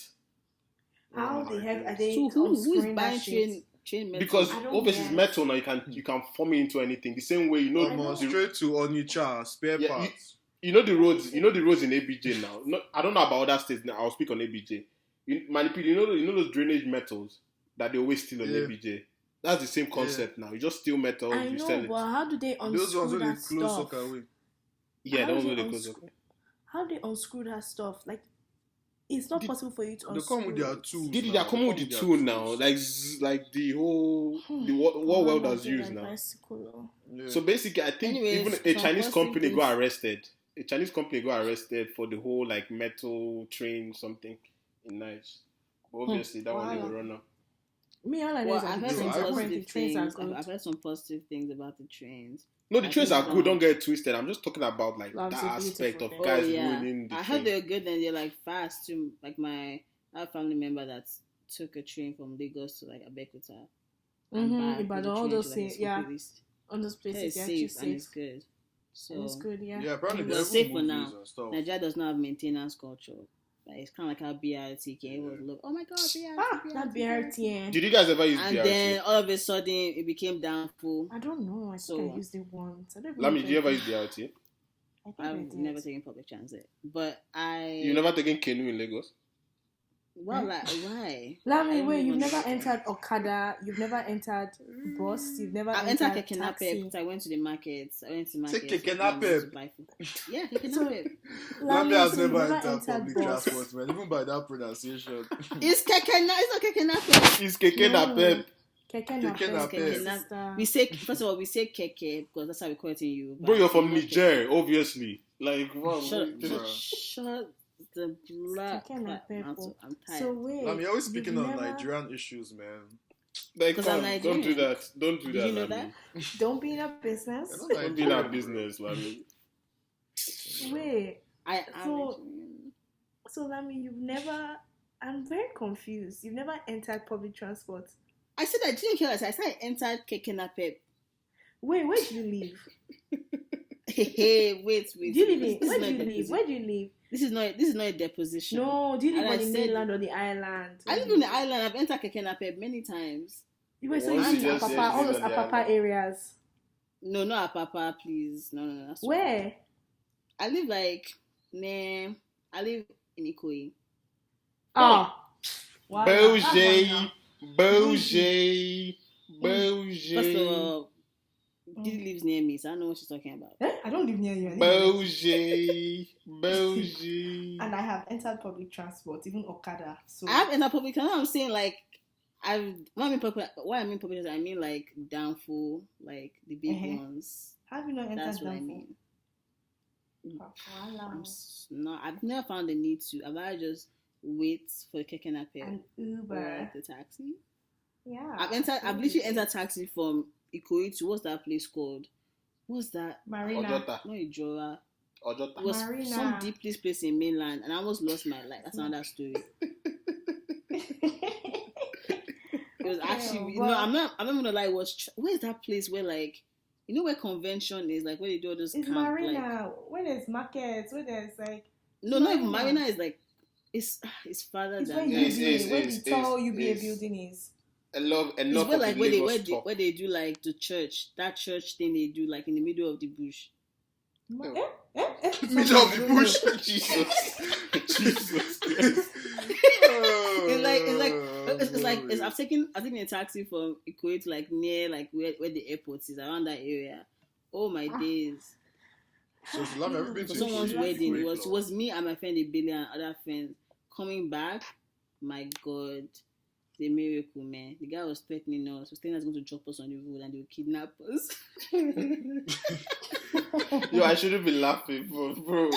Speaker 3: How the heck are they
Speaker 2: So who is
Speaker 3: unscrewing that
Speaker 2: buying
Speaker 3: shit?
Speaker 2: train metal?
Speaker 4: Because
Speaker 3: I don't
Speaker 4: obviously it's
Speaker 3: get.
Speaker 4: metal now, you can form it into anything. The same way
Speaker 1: Almost straight to Onitsha spare
Speaker 4: Yeah,
Speaker 1: parts.
Speaker 4: you know the roads in ABJ now. I don't know about other states now. I'll speak on ABJ. You know those drainage metals that they always steal on
Speaker 1: Yeah.
Speaker 4: ABJ. That's the same concept now. You just steal metal,
Speaker 3: I
Speaker 4: you
Speaker 3: know,
Speaker 4: sell it.
Speaker 3: but how do they
Speaker 1: Those ones
Speaker 3: unscrew
Speaker 1: only
Speaker 3: that
Speaker 1: close
Speaker 3: stuff?
Speaker 1: sock away.
Speaker 4: Yeah,
Speaker 3: How
Speaker 4: that was
Speaker 3: do
Speaker 4: what
Speaker 3: they
Speaker 4: they close
Speaker 3: unscrew-
Speaker 4: up.
Speaker 3: How do they unscrew that stuff? Like, it's not possible for you to
Speaker 1: They
Speaker 3: unscrew
Speaker 1: come with their
Speaker 3: it.
Speaker 1: tools.
Speaker 4: Did
Speaker 1: now.
Speaker 4: they come with the
Speaker 1: their
Speaker 4: tool
Speaker 1: tools.
Speaker 4: now? Like the whole what
Speaker 3: Oh,
Speaker 4: welders
Speaker 3: I'm not
Speaker 4: use
Speaker 3: doing
Speaker 4: now.
Speaker 3: a bicycle.
Speaker 1: Yeah.
Speaker 4: So basically, I think
Speaker 2: Anyways,
Speaker 4: even a
Speaker 2: some
Speaker 4: Chinese
Speaker 2: positive
Speaker 4: company
Speaker 2: things.
Speaker 4: got arrested. A Chinese company got arrested for the whole like metal train something in Nice. But obviously, that one
Speaker 3: Wow.
Speaker 4: they will run up.
Speaker 3: Me, all I know
Speaker 2: Well,
Speaker 3: is that
Speaker 2: I've
Speaker 3: the
Speaker 2: heard some
Speaker 3: trains are
Speaker 1: I've
Speaker 3: great. The
Speaker 2: positive
Speaker 3: trains are
Speaker 2: things.
Speaker 3: good.
Speaker 2: I've heard some positive things about the trains.
Speaker 4: No, the
Speaker 2: I
Speaker 4: trains
Speaker 2: think
Speaker 4: are good. Don't get it twisted. I'm just talking about like
Speaker 3: Loves
Speaker 4: that
Speaker 3: are
Speaker 4: aspect
Speaker 3: beautiful
Speaker 4: of
Speaker 3: thing.
Speaker 4: guys
Speaker 2: Oh yeah,
Speaker 4: ruining the
Speaker 2: I
Speaker 4: train.
Speaker 2: heard they're good and they're like fast too. Like I have a family member that took a train from Lagos to like Abeokuta. and back
Speaker 3: Ibadan,
Speaker 2: with the
Speaker 3: all
Speaker 2: train to
Speaker 3: those
Speaker 2: like
Speaker 3: things, yeah. On those
Speaker 2: It's
Speaker 3: places, they're actually
Speaker 2: safe and it's
Speaker 3: safe.
Speaker 2: good. So
Speaker 3: And it's good, yeah.
Speaker 1: Yeah, apparently
Speaker 2: Well,
Speaker 1: there's
Speaker 2: safe
Speaker 1: even
Speaker 2: for
Speaker 1: movies
Speaker 2: now.
Speaker 1: and stuff.
Speaker 2: Nigeria does not have maintenance culture. Like, it's kind of like how BRT came. It was look, oh my god, BRT,
Speaker 3: That BRT, yeah.
Speaker 4: Did you guys ever use
Speaker 2: And
Speaker 4: BRT?
Speaker 2: then all of a sudden it became downfall.
Speaker 3: I don't know. I think
Speaker 2: So-
Speaker 3: I used it once. I don't even
Speaker 4: Lami,
Speaker 3: know
Speaker 4: did you
Speaker 3: if
Speaker 4: ever
Speaker 3: I
Speaker 4: use BRT?
Speaker 3: I think I
Speaker 2: I've
Speaker 3: did.
Speaker 2: never taken public transit, but I.
Speaker 4: You never taken canoe in Lagos?
Speaker 2: Well, like, why?
Speaker 3: Lami,
Speaker 2: I
Speaker 3: wait,
Speaker 2: don't
Speaker 3: you've
Speaker 2: even
Speaker 3: never
Speaker 2: know.
Speaker 3: entered Okada, you've never entered bus, you've never
Speaker 2: I've entered
Speaker 3: entered
Speaker 2: Keke Napep
Speaker 3: taxi.
Speaker 2: because I went to the markets. I went to the
Speaker 1: Say
Speaker 2: markets.
Speaker 1: Keke
Speaker 2: and
Speaker 1: Napep?
Speaker 2: to buy food. Yeah, Keke
Speaker 3: So-
Speaker 2: Napep.
Speaker 1: Lami has
Speaker 3: so you've
Speaker 1: never entered public
Speaker 3: bus.
Speaker 1: transport, man. Even by that pronunciation.
Speaker 2: It's it's not Keke Napep.
Speaker 4: It's Keke
Speaker 3: No.
Speaker 4: Napep.
Speaker 3: Keke
Speaker 1: Keke
Speaker 3: Napep,
Speaker 1: Napep.
Speaker 3: my sister.
Speaker 2: We say first of all we say Keke because that's how we call it in you.
Speaker 4: Bro, you're from Niger, obviously. Like, wow.
Speaker 2: Shut the black.
Speaker 3: Keke Napep.
Speaker 2: I'm tired.
Speaker 3: So wait,
Speaker 1: Lami, you're always speaking
Speaker 3: you've
Speaker 1: on
Speaker 3: never-
Speaker 1: Nigerian issues, man.
Speaker 4: Like,
Speaker 2: 'Cause I'm
Speaker 4: fam, don't do
Speaker 2: Nigerian.
Speaker 4: that. Don't do
Speaker 2: Did
Speaker 4: that,
Speaker 2: you know
Speaker 4: Lami.
Speaker 3: Don't be in a business.
Speaker 1: You're not
Speaker 4: Don't be in our
Speaker 1: Nigerian,
Speaker 4: business, Lami.
Speaker 3: Wait,
Speaker 2: I am.
Speaker 3: So- so Lami, you've never. I'm very confused. You've never entered public transport.
Speaker 2: I said I didn't hear that. I said I entered Keke Napep.
Speaker 3: Wait, where did you live?
Speaker 2: Hey, wait.
Speaker 3: Do you live in?
Speaker 2: This is
Speaker 3: Where
Speaker 2: not
Speaker 3: do you
Speaker 2: a
Speaker 3: live?
Speaker 2: deposition.
Speaker 3: Where do you live?
Speaker 2: This is not a deposition.
Speaker 3: No, do you live
Speaker 2: And
Speaker 3: on
Speaker 2: I
Speaker 3: the
Speaker 2: said-
Speaker 3: mainland or the island?
Speaker 2: I live on the island. I've entered Keke Napep many times.
Speaker 3: You were so
Speaker 4: Once
Speaker 3: you
Speaker 4: you
Speaker 3: to
Speaker 4: just
Speaker 3: Apapa,
Speaker 4: said
Speaker 3: all
Speaker 4: you
Speaker 3: those
Speaker 4: live on the
Speaker 3: Apapa
Speaker 4: island.
Speaker 3: areas.
Speaker 2: No, not Apapa, please. No. That's
Speaker 3: Where?
Speaker 2: I live like I live in Ikoyi.
Speaker 3: Oh. Wow.
Speaker 4: Bougie. Bougie.
Speaker 2: First of
Speaker 4: Bougie.
Speaker 2: all, Didi lives near me, so I know what she's talking about.
Speaker 3: I don't live near you. I live near you.
Speaker 4: Bougie. Bougie.
Speaker 3: And I have entered public transport, even Okada. So
Speaker 2: I have entered public transit. I'm saying like why I mean public transit, I mean like downfall, like the big
Speaker 3: Uh-huh.
Speaker 2: ones.
Speaker 3: have you not entered
Speaker 2: That's what I
Speaker 3: Danfo?
Speaker 2: mean.
Speaker 3: Wow.
Speaker 2: I've never found the need to. I've rather just wait for the Keke Napep
Speaker 3: And
Speaker 2: or
Speaker 3: Uber.
Speaker 2: the taxi.
Speaker 3: Yeah.
Speaker 2: I've literally entered taxi from Ikoyi to what's that place called? What's that?
Speaker 3: Marina.
Speaker 4: Ojota.
Speaker 2: Not Ijora. It
Speaker 4: Ojota.
Speaker 2: was
Speaker 3: Marina.
Speaker 2: some deepest place in mainland, and I almost lost my life. That's another story. It was actually
Speaker 3: well-
Speaker 2: no. I'm not gonna lie. Where's that place where like you know where convention is, like where they do all those
Speaker 3: It's
Speaker 2: camp,
Speaker 3: Marina.
Speaker 2: like
Speaker 3: Where there's markets, where there's like
Speaker 2: no, not even
Speaker 3: Marina.
Speaker 2: Marina is like it's farther
Speaker 3: it's where
Speaker 2: than
Speaker 3: UBA,
Speaker 4: Yes,
Speaker 3: where
Speaker 4: yes,
Speaker 3: the tall
Speaker 4: yes,
Speaker 3: UBA
Speaker 4: yes.
Speaker 3: building is.
Speaker 4: Enough
Speaker 2: it's
Speaker 4: of
Speaker 2: where
Speaker 4: the
Speaker 2: like
Speaker 4: Lagos talk.
Speaker 2: where they do like the church, that church thing they do like in the middle of the bush.
Speaker 1: Middle of the bush.
Speaker 4: Jesus. Jesus Christ.
Speaker 2: It's like I've taken a taxi from Ikoyi to like near like where the airport is, around that area. Oh my days!
Speaker 1: So Lami, have you been
Speaker 2: For
Speaker 1: to
Speaker 2: someone's
Speaker 1: Ikoyi?
Speaker 2: wedding,
Speaker 1: Ikoyi
Speaker 2: it
Speaker 1: Club?
Speaker 2: was me and my friend Billy and other friends coming back. My God, the miracle, man! The guy was threatening us, was saying he's going to drop us on the road and they will kidnap us.
Speaker 4: Yo, I shouldn't be laughing, bro.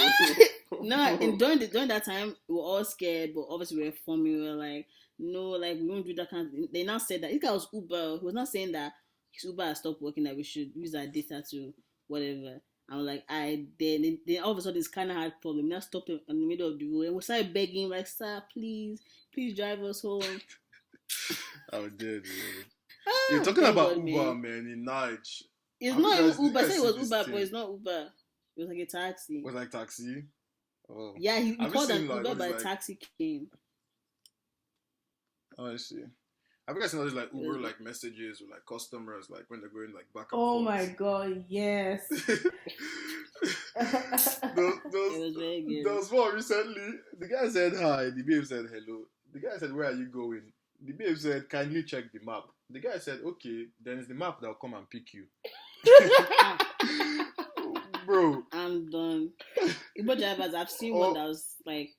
Speaker 2: No, and during that time, we were all scared, but obviously we were forming. We were like, no, like we won't do that kind of thing. They now said that this guy was Uber. He was not saying that his Uber had stopped working, that we should use our data to whatever. I was like, then all of a sudden this kind of hard problem. Now stopped in the middle of the road and we started begging, like, sir, please drive us home.
Speaker 1: Oh, dead, man.
Speaker 2: Ah,
Speaker 1: You're talking
Speaker 2: thank
Speaker 1: about
Speaker 2: God,
Speaker 1: Uber,
Speaker 2: man.
Speaker 1: man, in Nige.
Speaker 2: It's
Speaker 1: Have
Speaker 2: not
Speaker 1: you
Speaker 2: even
Speaker 1: guys- you
Speaker 2: Uber. I
Speaker 1: guys
Speaker 2: said it
Speaker 1: see
Speaker 2: was
Speaker 1: this
Speaker 2: Uber,
Speaker 1: thing?
Speaker 2: but it's not Uber. It was like a taxi.
Speaker 1: Was like taxi? Oh.
Speaker 2: Yeah, he
Speaker 1: Have you
Speaker 2: called an
Speaker 1: seen, like,
Speaker 2: Uber,
Speaker 1: what
Speaker 2: but
Speaker 1: is,
Speaker 2: a
Speaker 1: like-
Speaker 2: taxi came.
Speaker 1: Oh, I see. Have you guys seen all these like Uber like messages with like customers like when they're going like back and
Speaker 3: Oh
Speaker 1: forth?
Speaker 3: my god, yes.
Speaker 2: It was very good.
Speaker 1: There was one recently. The guy said hi. The babe said hello. The guy said, "Where are you going?" The babe said, "Kindly check the map." The guy said, "Okay, then it's the map that'll come and pick you." Bro,
Speaker 2: I'm done. Uber drivers, I've seen one that was like,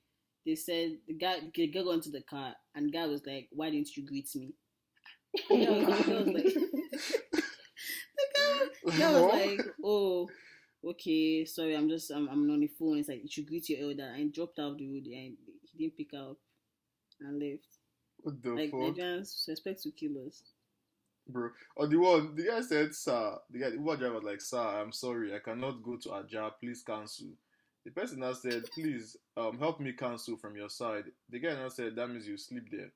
Speaker 2: they said the girl got into the car and the guy was like, "Why didn't you greet me?" The guy was like, "Oh, okay, sorry, I'm on the phone." It's like, "You should greet your elder," and he dropped out of the road and he didn't pick up and left.
Speaker 1: what the
Speaker 2: Like
Speaker 1: fuck,
Speaker 2: Nigerians suspect to kill us.
Speaker 1: bro? On the one, the guy said, "Sir," the Uber driver was like, "Sir, I'm sorry, I cannot go to Ajah. Please cancel." The person now said, "Please, help me cancel from your side." The guy now said, "That means you sleep there."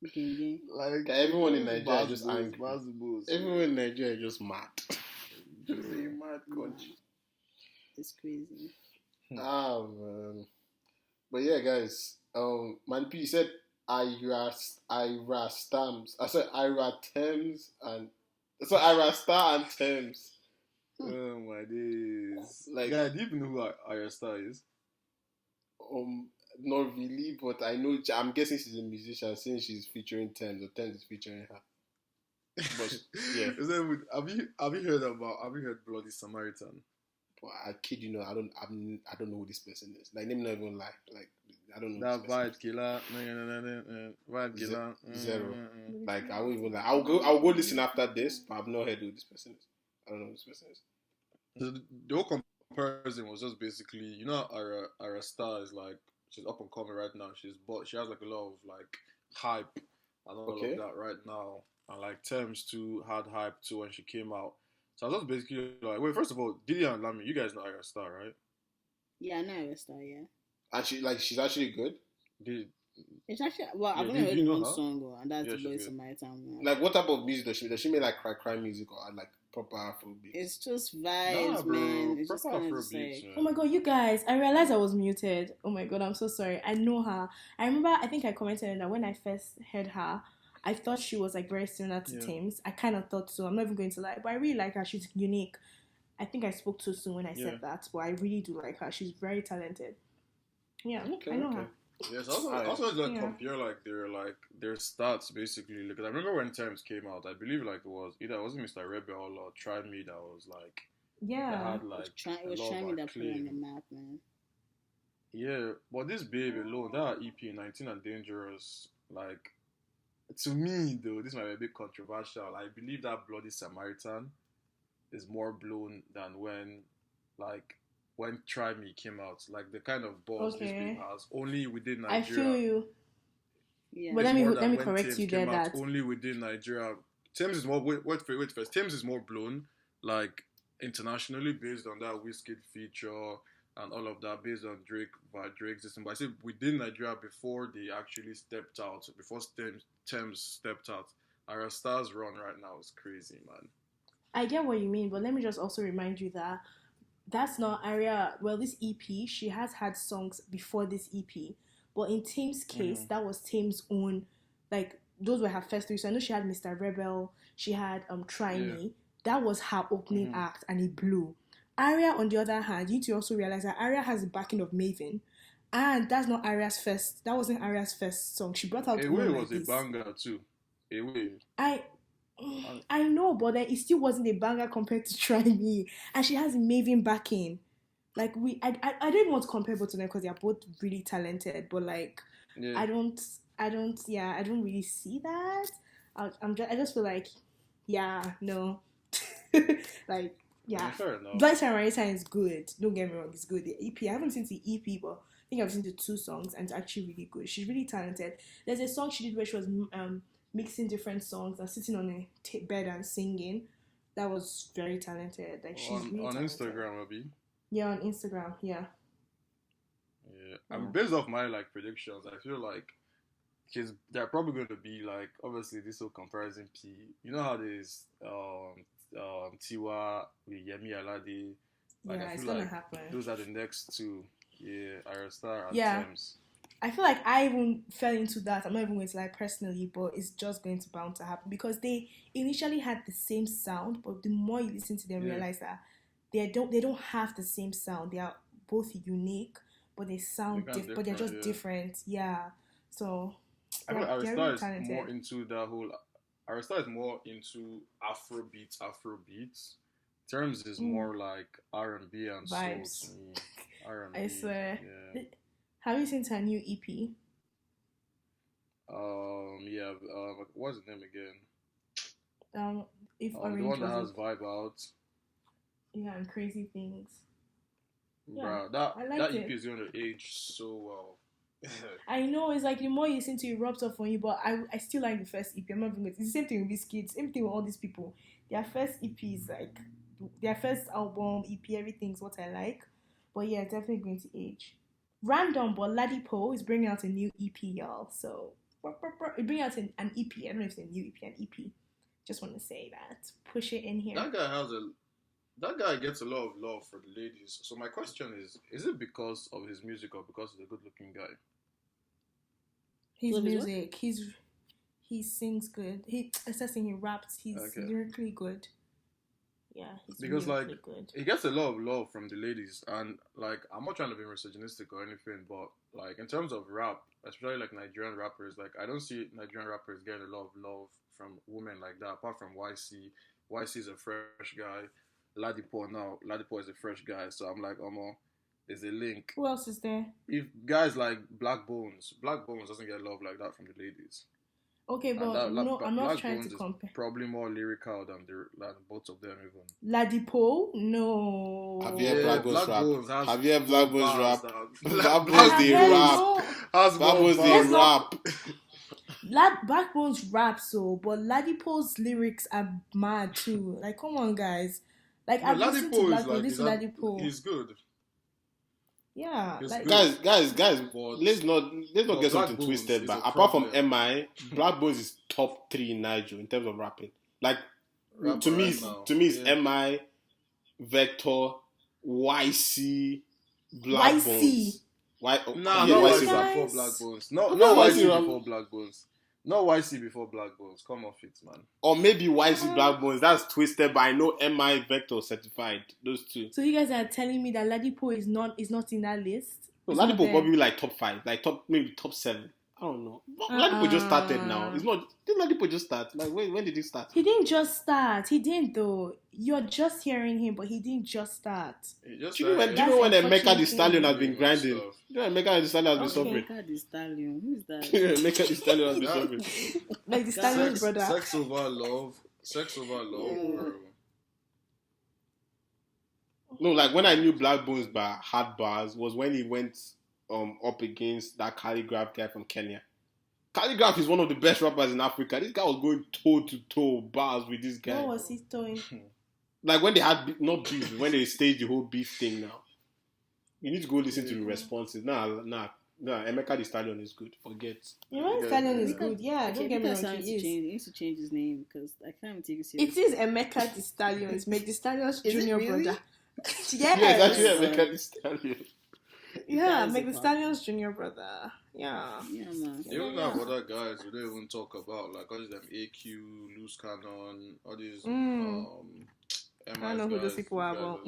Speaker 2: Okay.
Speaker 1: Like
Speaker 4: Everyone in Nigeria is just angry.
Speaker 1: Bazibos.
Speaker 4: Everyone in Nigeria is just mad. Just a mad country.
Speaker 2: It's crazy.
Speaker 4: Man. But yeah, guys. Man, P said Ayra Stamps. I said Ayra Tems and so Ayra Star and Tems.
Speaker 1: Oh my days.
Speaker 4: Like,
Speaker 1: guy, do you even know who Ayra Star is?
Speaker 4: Not really, but I know. I'm guessing she's a musician since she's featuring Tems, or Tems is featuring her. But yeah,
Speaker 1: Have you heard Bloody Samaritan?
Speaker 4: but I kid you not, I don't know who this person is. Like, let me not even lie. Like, I don't know.
Speaker 1: That vibe killer, vibe killer,
Speaker 4: Zero. Like, I won't even lie. I'll go listen after this, but I've not heard who this person is. I don't know who this person is.
Speaker 1: The whole comparison was just basically, you know, Ayra Star is like, she's up and coming right now. She has like a lot of like hype and all of that right now. And like Tems too had hype too when she came out. So I was just basically like, wait, first of all, Diddy and Lamy, you guys know Ayra Star, right?
Speaker 2: Yeah, I know Ayra Star, yeah.
Speaker 4: And she's actually good.
Speaker 2: It's actually, well, I've only heard one song, and that's the Bloody Samaritan one.
Speaker 4: Like, what type of music does she make? Does she make like cry music or like proper Afrobeat?
Speaker 2: It's just vibes, man. It's just kind of just like...
Speaker 3: Oh my god, you guys, I realized I was muted. Oh my god, I'm so sorry. I know her. I remember, I think I commented that when I first heard her, I thought she was like very similar to Tems. I kind of thought so. I'm not even going to lie, but I really like her. She's unique. I think I spoke too soon when I said that, but I really do like her. She's very talented. Yeah, I know her.
Speaker 1: Yes, also like compare their stats basically. Because I remember when Tems came out, I believe like it wasn't Mr. Rebel or Try Me that was like had, like,
Speaker 2: it was Try Me that put on the map, man.
Speaker 1: Yeah, but this babe alone, that EP 19 and Dangerous, like, to me though, this might be a bit controversial. I believe that Bloody Samaritan is more blown than when Try Me came out. Like, the kind of buzz this babe has only within Nigeria.
Speaker 3: I feel you. Yeah. But let me correct you there. That
Speaker 1: only within Nigeria. Tems is more. Wait first. Tems is more blown, like, internationally, based on that Wizkid feature and all of that, based on Drake's system. But I say within Nigeria, before they actually stepped out, before Tems stepped out, Ayra Star's run right now is crazy, man.
Speaker 3: I get what you mean, but let me just also remind you that that's not Ayra. Well, this EP, she has had songs before this EP, but in Tems' case, that was Tems' own, like, those were her first three. So I know she had Mr. Rebel, she had Try Me. That was her opening act, and it blew. Ayra, on the other hand, you need to also realize that Ayra has the backing of Maven, and that's not Ayra's first. That wasn't Ayra's first song. She brought out
Speaker 1: Away was a banger too. Away.
Speaker 3: I know, but then it still wasn't a banger compared to Try Me, and she has Maven backing. Like, I don't even want to compare both of them because they are both really talented, but like, I don't really see that. I just feel like, no, like, Bloody Samaritan is good. Don't get me wrong, it's good. The EP, I haven't seen the EP, but I think I've listened to 2 songs, and it's actually really good. She's really talented. There's a song she did where she was mixing different songs and sitting on a bed and singing. That was very talented. Like, she's really
Speaker 1: on
Speaker 3: talented.
Speaker 1: Instagram, Abby.
Speaker 3: Yeah, on Instagram. Yeah.
Speaker 1: I mean, based off my like predictions, I feel like they're probably going to be like, obviously this whole comparison P. You know how there's Tiwa with Yemi Alade. Like,
Speaker 3: yeah,
Speaker 1: I feel
Speaker 3: it's gonna
Speaker 1: like
Speaker 3: happen.
Speaker 1: those are the next two. Yeah, Ayra Star and Tems.
Speaker 3: I feel like I even fell into that. I'm not even going to lie personally, but it's just going to bound to happen because they initially had the same sound, but the more you listen to them, realize that they don't have the same sound. They are both unique, but they sound different. But they're just different. Yeah. So
Speaker 1: I feel Ayra Star is more into that whole. Ayra Star is more into Afrobeats. Tems is more like R&B and
Speaker 3: vibes.
Speaker 1: Soul to me. R&B.
Speaker 3: I swear.
Speaker 1: Yeah.
Speaker 3: Have you seen her new EP?
Speaker 1: What's the name again?
Speaker 3: If
Speaker 1: the one that has Vibe Out.
Speaker 3: Yeah, and Crazy Things.
Speaker 1: Yeah, that EP is going to age so well.
Speaker 3: I know, it's like the more you listen to it, rubs off on you, but I still like the first EP. I'm not even. It's the same thing with Wizkid, same thing with all these people. Their first EP is like their first album, EP, everything's what I like. But yeah, definitely going to age. Random, but Ladipo is bringing out a new EP, y'all. So It bring out an EP. I don't know if it's a new EP, an EP. Just want to say that. Push it in here.
Speaker 1: That guy gets a lot of love for the ladies. So my question is it because of his music or because he's a good-looking guy?
Speaker 3: His music, he sings good. Especially he raps. He's lyrically good. Yeah, he's
Speaker 1: because
Speaker 3: lyrically good.
Speaker 1: He gets a lot of love from the ladies, and like I'm not trying to be misogynistic or anything, but like in terms of rap, especially like Nigerian rappers, like I don't see Nigerian rappers getting a lot of love from women like that. Apart from YC, YC is a fresh guy. Ladipo is a fresh guy, so I'm like, there's a link.
Speaker 3: Who else is there?
Speaker 1: If guys like Black Bones doesn't get love like that from the ladies.
Speaker 3: Okay, but I'm not trying to compare.
Speaker 1: Probably more lyrical than both of them even.
Speaker 3: Ladipo? No.
Speaker 4: Have you heard Black Bones rap? Have you heard Black Bones rap?
Speaker 1: Black Bones they rap.
Speaker 4: Black Bones they rap.
Speaker 3: Black Bones rap but Ladipo's lyrics are mad too. Like, come on, guys. Like, I've listened to Black Bones. This Ladipo.
Speaker 1: He's good.
Speaker 3: Yeah, like,
Speaker 4: guys, let's not get something twisted. But apart from MI, Black Bones is top 3 in Niger in terms of rapping. Like to me, it's MI, Vector, YC, Black Bones.
Speaker 1: Not YC before Black Bones. No YC before Black Bones. No YC before Black Bones. Come off it, man.
Speaker 4: Or maybe YC Black Bones. That's twisted, but I know MI Vector certified. Those two.
Speaker 3: So you guys are telling me that Ladipo is not in that list?
Speaker 4: No, Ladipo probably like top 5, like maybe top 7. I don't know. Ladipo just started now. It's not. Did Ladipo just start? Like when did he start?
Speaker 3: He didn't just start. He didn't though. You're just hearing him, but he didn't just start.
Speaker 4: Do you know when Emeka the Stallion has been grinding? Do you know Emeka the Stallion has been suffering?
Speaker 2: Emeka the Stallion. Who's that?
Speaker 4: Emeka the Stallion has been suffering.
Speaker 3: Like the Stallion's brother.
Speaker 1: Sex over love. Bro.
Speaker 4: No, like when I knew Black Bones by hard bars was when he went up against that Calligraph guy from Kenya. Calligraph is one of the best rappers in Africa. This guy was going toe to toe bars with this guy.
Speaker 3: What was he doing?
Speaker 4: Like when they had not beef, when they staged the whole beef thing. Now you need to go listen to the responses. Nah. Emeka the Stallion is good. Forget.
Speaker 3: Emeka the Stallion is good. Yeah, don't get me wrong.
Speaker 2: He needs to change his name because I can't even take it serious.
Speaker 3: It is Emeka the Stallion. It's Meg the Stallion's junior brother.
Speaker 4: Yes, actually Emeka the Stallion.
Speaker 3: Yeah, Meg the Stallion's junior brother. Yeah,
Speaker 2: man.
Speaker 1: Even now, other guys we don't even talk about, like all these AQ, Loose Cannon, all these
Speaker 3: I don't know who those people are, but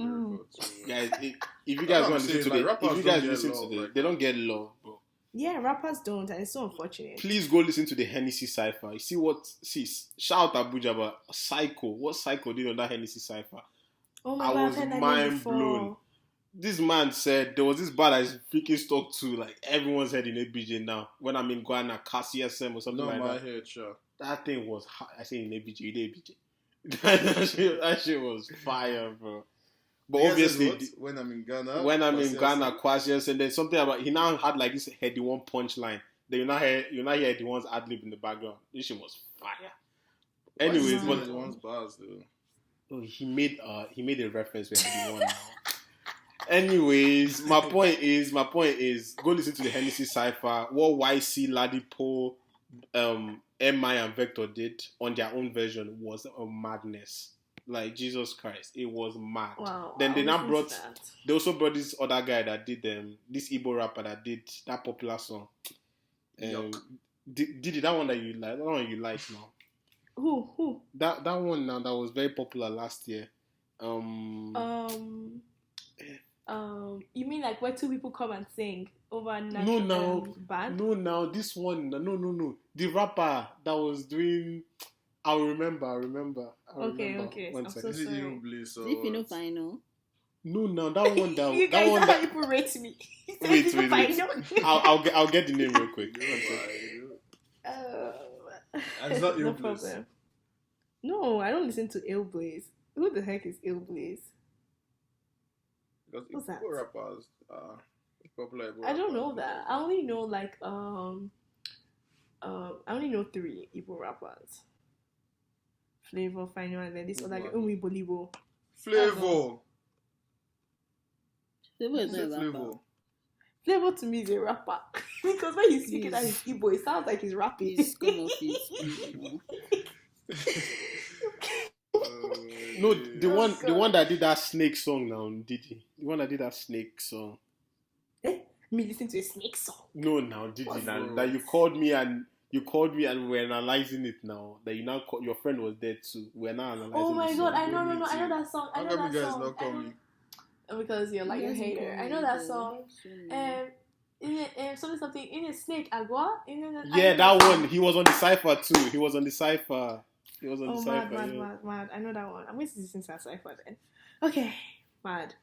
Speaker 4: guys, if you guys want to listen to them, they don't get love, bro.
Speaker 3: Yeah, rappers don't, and it's so unfortunate.
Speaker 4: Please go listen to the Hennessy Cypher. You see, shout out Abuja, but Psycho, what Psycho did on that Hennessy Cypher?
Speaker 3: Oh my God,
Speaker 4: I was mind blown. This man said there was this bar that is freaking stuck to like everyone's head in ABJ now. When I'm in Ghana, CASISM or something like that.
Speaker 1: Head, sure.
Speaker 4: That thing was hot. I say in ABJ. that shit was fire, bro. But obviously,
Speaker 1: when I'm in Ghana,
Speaker 4: CASISM, and then something about he now had like this heady one punchline. Then you now hear the one's ad lib in the background. This shit was fire. Anyways, but
Speaker 1: the one's bars though.
Speaker 4: Oh, he made a reference with heady one now. Anyways, my point is, go listen to the Hennessy Cypher. What YC, Ladipo, MI and Vector did on their own version was a madness. Like Jesus Christ, it was mad.
Speaker 3: Wow.
Speaker 4: Then they also brought this other guy that did this Igbo rapper that did that popular song. Did that one that you like? That one you like now?
Speaker 3: Who?
Speaker 4: That one now that was very popular last year.
Speaker 3: You mean like where two people come and sing over a band?
Speaker 4: No, this one. No. The rapper that was doing. I'll remember.
Speaker 3: Okay.
Speaker 4: One
Speaker 3: I'm
Speaker 4: second.
Speaker 3: so sorry.
Speaker 2: If you know final.
Speaker 4: No, that one.
Speaker 3: You guys know how people rate me.
Speaker 4: Wait. I'll get the name real quick.
Speaker 1: And it's not
Speaker 3: no
Speaker 1: Illblaze.
Speaker 3: problem. No, I don't listen to Illblaze. Who the heck is Illblaze?
Speaker 1: Because
Speaker 3: What's that?
Speaker 1: Igbo rappers are popular.
Speaker 3: I don't know that. I only know like I only know 3 Igbo rappers. Flavor, Final, and then this other guy, Umi Bolibo.
Speaker 1: Flavor.
Speaker 2: Flavor is not a rapper.
Speaker 1: Flavor.
Speaker 3: Flavor to me is a rapper because when he's speaking at his Igbo, it sounds like he's rapping.
Speaker 2: Please come off it.
Speaker 4: No, the one that did that snake song now, Didi. The one that did that snake song.
Speaker 3: Me listen to a snake song.
Speaker 4: No, now Didi, now that you called me and we're analyzing it now. That you now your friend was there too. We're now analyzing.
Speaker 3: Oh my god, I know
Speaker 2: I
Speaker 3: that song. I know
Speaker 1: How come
Speaker 3: that
Speaker 1: you guys
Speaker 3: song.
Speaker 1: not call me?
Speaker 3: Because you're like a hater. I know that song. Something in a snake agua.
Speaker 4: Yeah, that one. He was on the cipher too. He was on the cipher.
Speaker 3: Mad. I know that one. I'm going to listen to that cipher then. Okay, mad.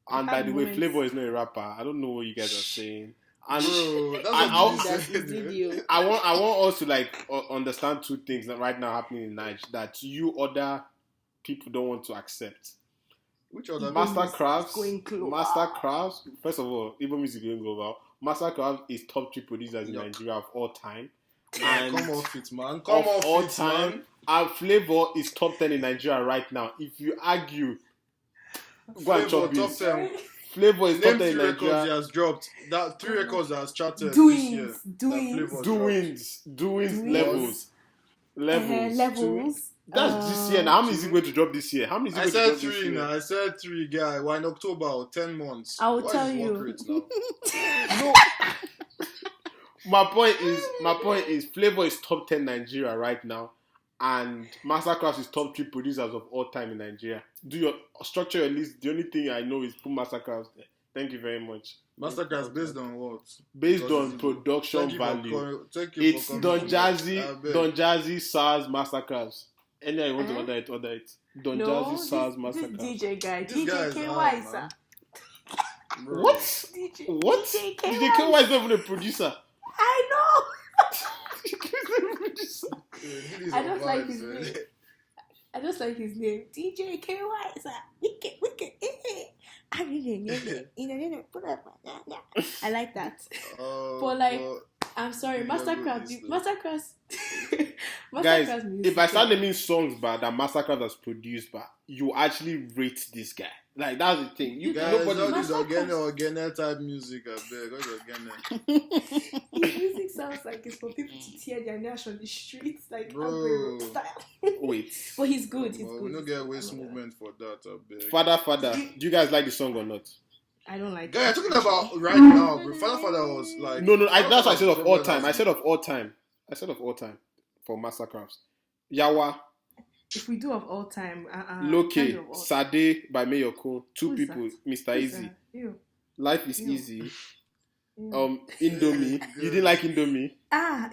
Speaker 4: And by the way, Flavor is not a rapper. I don't know what you guys are saying. And
Speaker 1: Bro,
Speaker 2: That's his video.
Speaker 4: I want us to like understand two things that right now happening in Nigeria that you other people don't want to accept.
Speaker 1: Which other
Speaker 4: Mastercrafts. First of all, Igbo music going global. Mastercraft is top 3 producers in Nigeria of all time. And
Speaker 1: come off it, man.
Speaker 4: Come off all time. Man. And Flavor is top 10 in Nigeria right now. If you argue, go and chop this. Flavor is top 10 in Nigeria.
Speaker 1: Records he has dropped. That 3 records that has charted this year.
Speaker 4: Doings. Levels. That's this year. Now, how many is he going to drop this year? How many is he going to drop this year?
Speaker 1: I said 3, guy. Why in October? 10 months.
Speaker 3: I will tell you.
Speaker 4: No. My point is Flavor is top 10 Nigeria right now, and Mastercraft is top 3 producers of all time in Nigeria. Structure your list. The only thing I know is put Mastercraft there. Thank you very much.
Speaker 1: Masterclass based on what?
Speaker 4: Based on production value. It's Don Jazzy, SARS, Masterclass. Anyone you want to order it. Don Jazzy, SARS, Masterclass.
Speaker 3: This DJ guy, DJ KY, sir.
Speaker 4: What? DJ KY is not even a producer.
Speaker 3: I know. I just like his name. DJ KY, sir. Wicked. I like that. But like, I'm sorry, Masterclass.
Speaker 4: Guys, if I start naming songs that Masterclass has produced, you actually rate this guy. Like, that's the thing.
Speaker 1: You guys, all this organic type music, I beg.
Speaker 3: His music sounds like it's for people to tear their nash on the streets, like style.
Speaker 4: Wait.
Speaker 3: But he's good.
Speaker 1: We don't get waste movement for that, I beg.
Speaker 4: Father. Do you guys like the song or not?
Speaker 3: I don't like it.
Speaker 1: Guys, you're talking about right now, bro. Father was like...
Speaker 4: No, that's what I said of all time. I said of all time for Mastercrafts. Yawa.
Speaker 3: If we do of all time,
Speaker 4: Loki, Sade by Mayoko, 2
Speaker 3: Who's
Speaker 4: people,
Speaker 3: that?
Speaker 4: Mr. Easy. Life is easy.
Speaker 3: Ew.
Speaker 4: Indomie. You didn't like Indomie?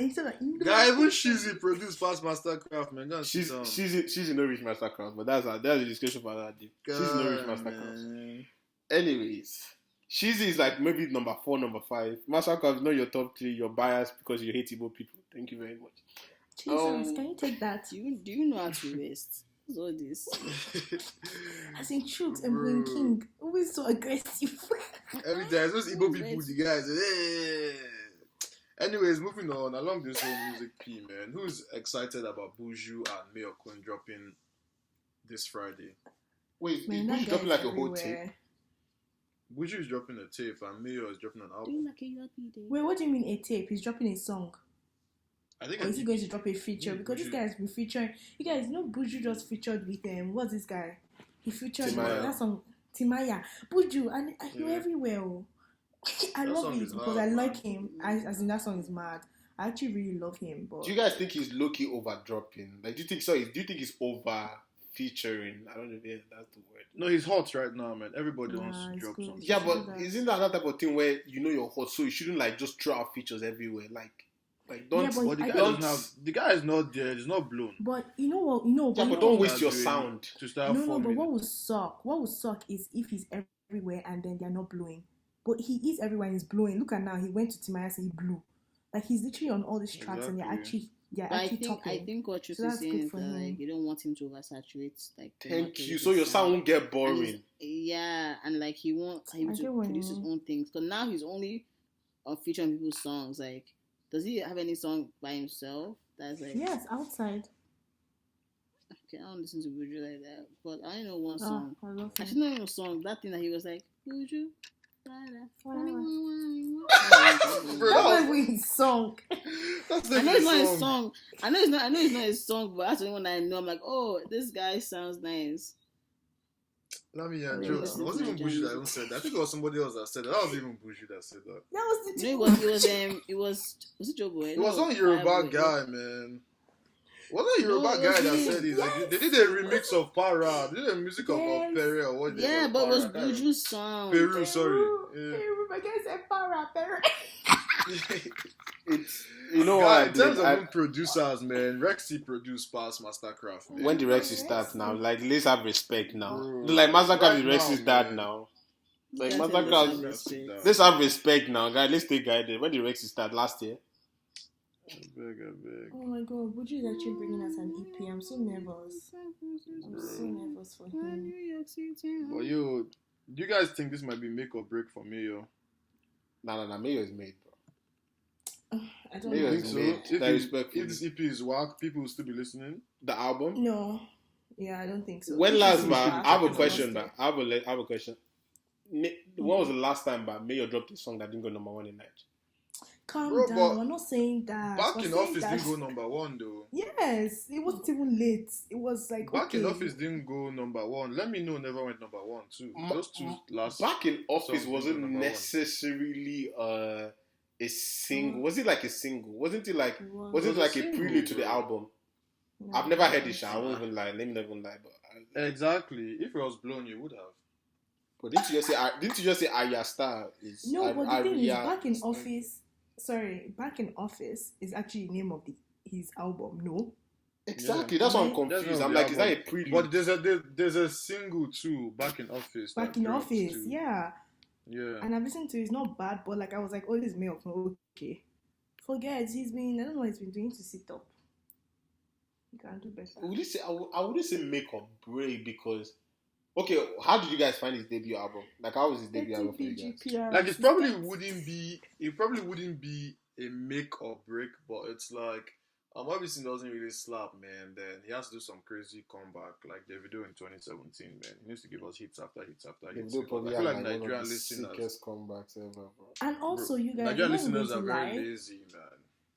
Speaker 3: It's like Indomie.
Speaker 1: Guy, even Shizzy produced past Mastercraft, man.
Speaker 4: She's no rich Mastercraft, but that's a discussion for that day. She's no rich Mastercraft. Anyways, Shizzy is like maybe number 4, number 5. Mastercraft is not your top 3. You're biased because you hate Igbo people. Thank you very much.
Speaker 3: Jesus, can you take that?
Speaker 2: Do you know how to rest? What's all this?
Speaker 3: As in truth, and King always so aggressive.
Speaker 1: Every time, those Igbo people, the guys. Hey. Anyways, moving on along this whole music P, man. Who's excited about YOUUU and Mayokun dropping this Friday?
Speaker 4: Wait, is dropping like a whole tape?
Speaker 1: YOUUU is dropping a tape and Mayo is dropping an album.
Speaker 3: Wait, what do you mean a tape? He's dropping a song.
Speaker 1: Or
Speaker 3: is he going to drop a feature? Because this guy has been featuring. You guys know Buju just featured with what's this guy? He featured with that song Timaya. Buju, and you're everywhere. I love it because I like him. As in that song is mad. I actually really love him. But
Speaker 4: do you guys think he's low-key over-dropping? Like, do you think he's over-featuring? I don't know if that's the word.
Speaker 1: No, he's hot right now, man. Everybody wants to drop something.
Speaker 4: Yeah, but isn't that type of thing where you know you're hot, so you shouldn't like just throw out features everywhere? Like don't.
Speaker 1: Yeah, the guy is not there. He's not blown.
Speaker 3: But you know what?
Speaker 4: Yeah, but don't waste your sound
Speaker 1: to start.
Speaker 3: No. But what would suck is if he's everywhere and then they're not blowing. But he is everywhere and he's blowing. Look at now. He went to Timaya and he blew. Like he's literally on all these tracks and they're actually topping.
Speaker 2: I think what you're saying is that like you don't want him to oversaturate. Like,
Speaker 4: thank you. So your sound won't get boring.
Speaker 2: And like he wants him to produce his own things. Because now he's only featuring people's songs. Like, does he have any song by himself? That's like
Speaker 3: yes, outside.
Speaker 2: Okay, I don't listen to Buju like that, but I only know one song.
Speaker 3: I love him.
Speaker 2: I should know a song. That thing that he was like Buju.
Speaker 1: Bro,
Speaker 3: That's not
Speaker 1: that
Speaker 3: even his song.
Speaker 1: that's
Speaker 2: I
Speaker 1: the
Speaker 2: know it's not his
Speaker 1: song.
Speaker 2: song. I know it's not his song, but that's the only one I know. I'm like, oh, this guy sounds nice.
Speaker 1: Lami and
Speaker 3: Yeah.
Speaker 1: jokes. It wasn't even Bushi that even said that. I think it was somebody else that said that. That was even Bushi that said that.
Speaker 3: That was the
Speaker 2: No, was it Joe Boy?
Speaker 1: It was some Yoruba guy, man. Wasn't a Yoruba
Speaker 2: No, it
Speaker 1: guy
Speaker 2: was
Speaker 1: that
Speaker 2: him.
Speaker 1: said it? Like, they did a remix of Para. They did a music of
Speaker 3: Yes.
Speaker 1: Pere or what?
Speaker 2: Yeah, but it was Buju's song.
Speaker 1: Peru, sorry.
Speaker 3: Peru, my guy said para, Peru.
Speaker 4: It's you know
Speaker 1: Guy,
Speaker 4: what?
Speaker 1: in terms of even producers, man, Rexy produced past Mastercraft. Man.
Speaker 4: When the Rexy starts now, like let's have respect now.
Speaker 1: Bro,
Speaker 4: Like Mastercraft
Speaker 1: right
Speaker 4: is Rexy's
Speaker 1: now,
Speaker 4: dad
Speaker 1: man.
Speaker 4: now. Like
Speaker 2: That's
Speaker 4: Mastercraft,
Speaker 2: respect.
Speaker 4: let's have respect now, guys. Let's stay guided. When the Rexy start last year,
Speaker 1: I beg.
Speaker 3: Oh my god, Buju is actually bringing us an EP. I'm so nervous. I'm so nervous for him.
Speaker 1: But yo, do you guys think this might be make or break for me, yo?
Speaker 4: nah, Mayo is made, bro.
Speaker 3: I don't
Speaker 4: Maybe
Speaker 3: know.
Speaker 1: Think so?
Speaker 4: made.
Speaker 1: If,
Speaker 4: That
Speaker 1: it-
Speaker 4: respectfully.
Speaker 1: if this EP is whack, people will still be listening.
Speaker 4: The album.
Speaker 3: No. Yeah, I don't think so.
Speaker 4: When
Speaker 3: This
Speaker 4: last,
Speaker 3: is
Speaker 4: but
Speaker 3: back.
Speaker 4: I have a
Speaker 3: It's
Speaker 4: question,
Speaker 3: lost
Speaker 4: but I have a question. When was the last time, but Mayo dropped a song that didn't go number one in Nigeria?
Speaker 3: Calm
Speaker 1: Bro,
Speaker 3: down.
Speaker 1: but
Speaker 3: We're not saying that.
Speaker 1: Back
Speaker 3: We're
Speaker 1: in
Speaker 3: saying
Speaker 1: Office
Speaker 3: that-
Speaker 1: didn't go number one, though.
Speaker 3: Yes, it wasn't even late. It was like
Speaker 1: Back
Speaker 3: okay.
Speaker 1: in Office didn't go number one. Let Me Know never went number one, too. Those two last.
Speaker 4: Back in Office
Speaker 1: songs
Speaker 4: wasn't
Speaker 1: didn't go number one.
Speaker 4: necessarily a single. Was it like a single? Wasn't it like
Speaker 3: It was.
Speaker 4: was it
Speaker 1: was a
Speaker 4: like a
Speaker 1: single,
Speaker 4: prelude to the
Speaker 1: bro.
Speaker 4: album?
Speaker 3: No,
Speaker 4: I've never heard
Speaker 3: it
Speaker 4: it. Sha. I won't even lie. Let me never lie. But
Speaker 1: Exactly. If it was blown, you would have.
Speaker 4: but didn't you just say Ayra Star is
Speaker 3: No, but the thing is,
Speaker 4: Ayra
Speaker 3: Back in
Speaker 4: Star?
Speaker 3: Office. Sorry, Back in Office is actually the name of his album. No.
Speaker 4: Exactly.
Speaker 1: Yeah.
Speaker 4: That's why I'm
Speaker 3: That's
Speaker 4: confused.
Speaker 1: not
Speaker 4: I'm
Speaker 1: the
Speaker 4: like, is that a
Speaker 1: album.
Speaker 4: prelude?
Speaker 1: But there's a single too, Back in Office.
Speaker 3: Back
Speaker 1: that
Speaker 3: in
Speaker 1: dropped
Speaker 3: Office,
Speaker 1: too.
Speaker 3: yeah.
Speaker 1: Yeah.
Speaker 3: And I've listened to it. It's not bad, but like I was like, oh, this milk, okay. Forget I don't know what he's been doing to sit up. You can do better.
Speaker 4: I wouldn't say make or break because okay, how did you guys find his debut album? Like how was his debut album for you guys?
Speaker 1: Like it probably wouldn't be a make or break, but it's like obviously doesn't really slap, man. Then he has to do some crazy comeback like Davido in 2017, man. He needs to give us hits after hits after hits.
Speaker 4: Davido probably
Speaker 1: I feel
Speaker 4: had
Speaker 1: like
Speaker 4: one of
Speaker 1: Nigerian
Speaker 4: the
Speaker 1: listeners,
Speaker 4: sickest comebacks ever, bro.
Speaker 3: And also, you guys,
Speaker 1: Nigerian
Speaker 3: I'm not even
Speaker 1: listeners
Speaker 3: going
Speaker 1: are
Speaker 3: to
Speaker 1: very
Speaker 3: lie.
Speaker 1: lazy, man.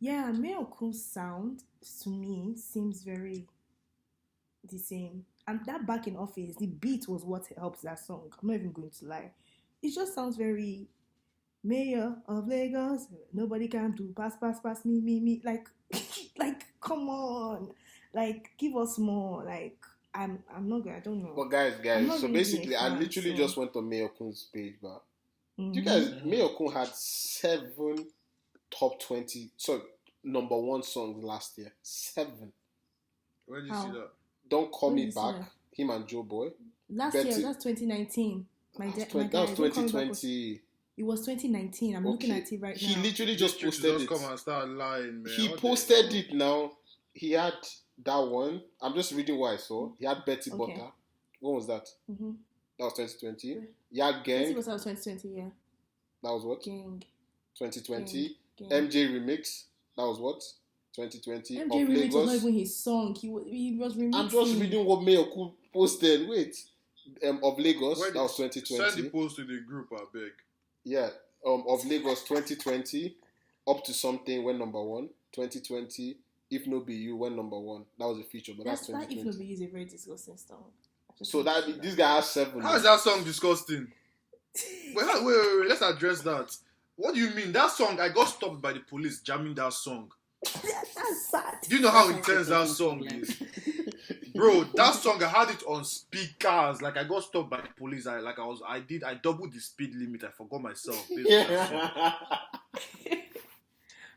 Speaker 3: Yeah, Meoku's sound to me seems very the same. And that Back in Office, the beat was what helps that song. I'm not even going to lie. It just sounds very Mayor of Lagos. Nobody can do pass me. Like, like come on, like give us more. Like I'm not gonna. I don't know.
Speaker 4: But guys,
Speaker 3: I'm not
Speaker 4: so
Speaker 3: really
Speaker 4: basically,
Speaker 3: a
Speaker 4: I
Speaker 3: fan,
Speaker 4: literally
Speaker 3: so-
Speaker 4: just went on Mayor Kun's page, but
Speaker 3: Mhm.
Speaker 4: you guys, Mayor Kun had 7 top 20, so number 1 songs last year. 7.
Speaker 1: Where did you
Speaker 3: How?
Speaker 1: see that?
Speaker 4: Don't Call
Speaker 3: Where
Speaker 4: Me
Speaker 3: did you see
Speaker 4: Back,
Speaker 3: that?
Speaker 4: him and Joe Boy.
Speaker 3: Last
Speaker 4: Betty-
Speaker 3: year, that's 2019. My
Speaker 4: That was
Speaker 3: guy,
Speaker 4: 20
Speaker 3: Don't Call Me Back was-
Speaker 4: 2020.
Speaker 3: It was 2019. I'm looking
Speaker 4: Okay.
Speaker 3: at it right
Speaker 4: He
Speaker 3: now.
Speaker 4: literally just
Speaker 1: These
Speaker 4: posted
Speaker 1: just
Speaker 4: it.
Speaker 1: come and start lying, man.
Speaker 4: He
Speaker 1: What the
Speaker 4: posted
Speaker 1: hell?
Speaker 4: it now. He had that one. I'm just reading what I saw. He had Betty
Speaker 3: Okay.
Speaker 4: Butter. When was that?
Speaker 3: Mm-hmm.
Speaker 4: That was 2020. He had
Speaker 3: It
Speaker 4: Gang.
Speaker 3: was 2020. Yeah,
Speaker 4: That was what?
Speaker 3: gang.
Speaker 4: 2020.
Speaker 3: gang.
Speaker 4: MJ Remix. That was what? 2020.
Speaker 3: MJ
Speaker 4: Of
Speaker 3: Remix was not
Speaker 4: Lagos.
Speaker 3: even his song. He was remixing.
Speaker 4: I'm just reading what Mayor Kun posted. Wait. Of Lagos.
Speaker 1: Where
Speaker 4: That was
Speaker 1: Send the
Speaker 4: 2020.
Speaker 1: post to the group, I beg.
Speaker 4: Yeah. Of Lagos 2020. Up to Something went number 1. 2020. If No Be You went number 1. That was a feature, but that's
Speaker 3: That if
Speaker 4: 2020.
Speaker 3: no be is a very disgusting song. I just
Speaker 4: So
Speaker 3: want to
Speaker 4: that
Speaker 3: say
Speaker 4: this guy has 7.
Speaker 1: How is that song disgusting? Wait, let's address that. What do you mean? That song, I got stopped by the police jamming that song.
Speaker 3: That's sad.
Speaker 1: Do you know how intense that song is? Bro, that song, I had it on speakers. Like, I got stopped by the police. I doubled the speed limit. I forgot myself. Based on that song.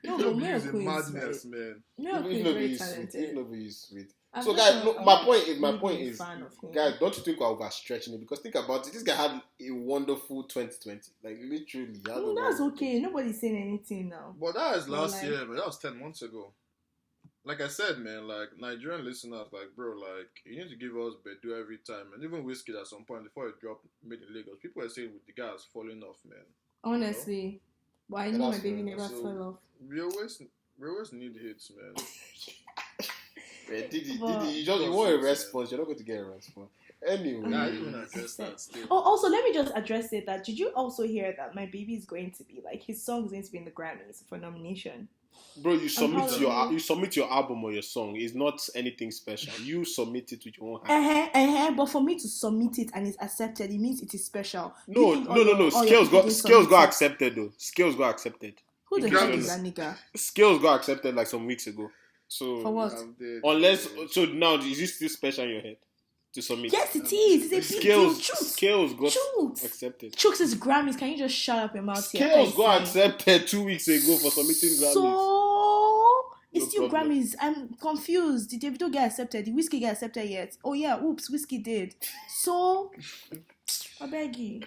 Speaker 3: No,
Speaker 1: It
Speaker 3: but
Speaker 1: is a
Speaker 3: Miracle is
Speaker 1: madness, man.
Speaker 3: Miracle is very talented.
Speaker 4: Nobody is sweet.
Speaker 3: I'm
Speaker 4: So
Speaker 3: just
Speaker 4: guys,
Speaker 3: not-
Speaker 4: no, my
Speaker 3: I'm
Speaker 4: point
Speaker 3: not really
Speaker 4: is,
Speaker 3: a fan of him.
Speaker 4: guys, don't you think we're overstretching it? Because think about it, this guy had a wonderful 2020. Like literally, he had
Speaker 3: I
Speaker 4: a
Speaker 3: mean, that's
Speaker 4: wonderful-
Speaker 3: okay. Nobody's saying anything now.
Speaker 1: But that is
Speaker 3: Well,
Speaker 1: last
Speaker 3: like-
Speaker 1: year, man. That was 10 months ago. Like I said, man, like Nigerian listeners, like bro, like you need to give us Bedu every time, and even Whiskey at some point before it dropped made in Lagos, people were saying with the guys falling off, man.
Speaker 3: Honestly, but I
Speaker 4: Yeah,
Speaker 3: know my
Speaker 4: that's
Speaker 3: baby
Speaker 4: fair.
Speaker 3: never
Speaker 1: So-
Speaker 3: fell off.
Speaker 1: We always need hits, man.
Speaker 4: Yeah, Didi,
Speaker 3: But-
Speaker 4: you want a response. You're not going to get a response. Anyway,
Speaker 1: I didn't even address that still.
Speaker 3: Oh, also, let me just address it. That did you also hear that my baby is going to be like his song is going to be in the Grammys for nomination?
Speaker 4: bro, you submit
Speaker 3: how-
Speaker 4: you submit your album or your song. It's not anything special. You submit it with your own hand.
Speaker 3: But for me to submit it and it's accepted, it means it is special.
Speaker 4: No. Scales got accepted though. Scales got accepted.
Speaker 3: Who the
Speaker 4: Because
Speaker 3: heck is that nigga?
Speaker 4: Scales got accepted like some weeks ago. So
Speaker 3: For what?
Speaker 4: unless so now is this still special in your head to submit?
Speaker 3: Yes, it is. It's a big deal.
Speaker 4: Scales got
Speaker 3: Chooks.
Speaker 4: accepted.
Speaker 3: Chooks is Grammys. Can you just shut up your mouth here?
Speaker 4: Scales got accepted 2 weeks ago for submitting Grammys.
Speaker 3: So it's
Speaker 4: No
Speaker 3: still
Speaker 4: problem.
Speaker 3: Grammys. I'm confused. Did Davido get accepted? Did Whiskey get accepted yet? Oh yeah, oops, Whiskey did. So I beg you.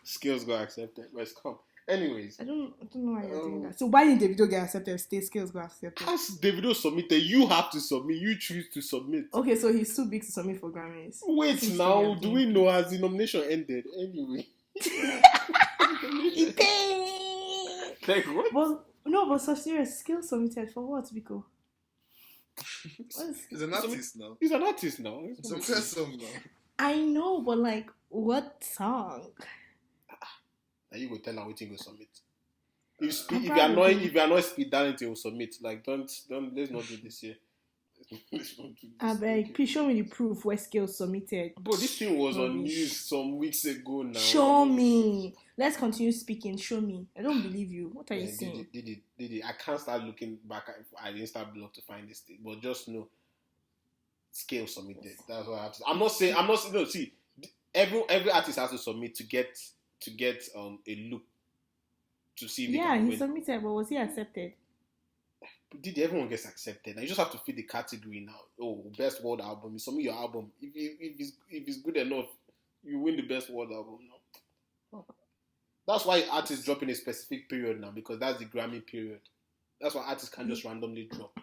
Speaker 4: Scales got accepted. Let's come. Anyways,
Speaker 3: I don't know why you're doing that. So why did Davido get accepted? Skills got accepted.
Speaker 4: as Davido submitted, you have to submit. You choose to submit.
Speaker 3: Okay, so he's too big to submit for Grammys.
Speaker 4: Wait now, do we know has the nomination ended? Anyway. Like what?
Speaker 3: Well, no, but so serious. Skills submitted for what, Biko?
Speaker 1: He's an artist now.
Speaker 4: He's an artist now.
Speaker 1: It's a first song now.
Speaker 3: I know, but like, what song?
Speaker 4: And you go tell her what you go submit. If you are not speed darling, you will submit. Like let's not do this here.
Speaker 3: I beg, please show me the proof where Skills submitted.
Speaker 4: Bro, this thing was on news some weeks ago now.
Speaker 3: Show me. Let's continue speaking. Show me. I don't believe you. What are you saying?
Speaker 4: Did it. I can't start looking back at the Insta blog to find this thing, but just know Scale submitted. That's what I have to say. I'm not saying no, see, every artist has to submit to get a look to see if they can
Speaker 3: he
Speaker 4: win.
Speaker 3: submitted, but was he accepted?
Speaker 4: Did everyone gets accepted? Now you just have to fit the category now. Oh, best world album. You submit your album. If it's good enough, you win the best world album now. That's why artists drop in a specific period now, because that's the Grammy period. That's why artists can't just randomly drop.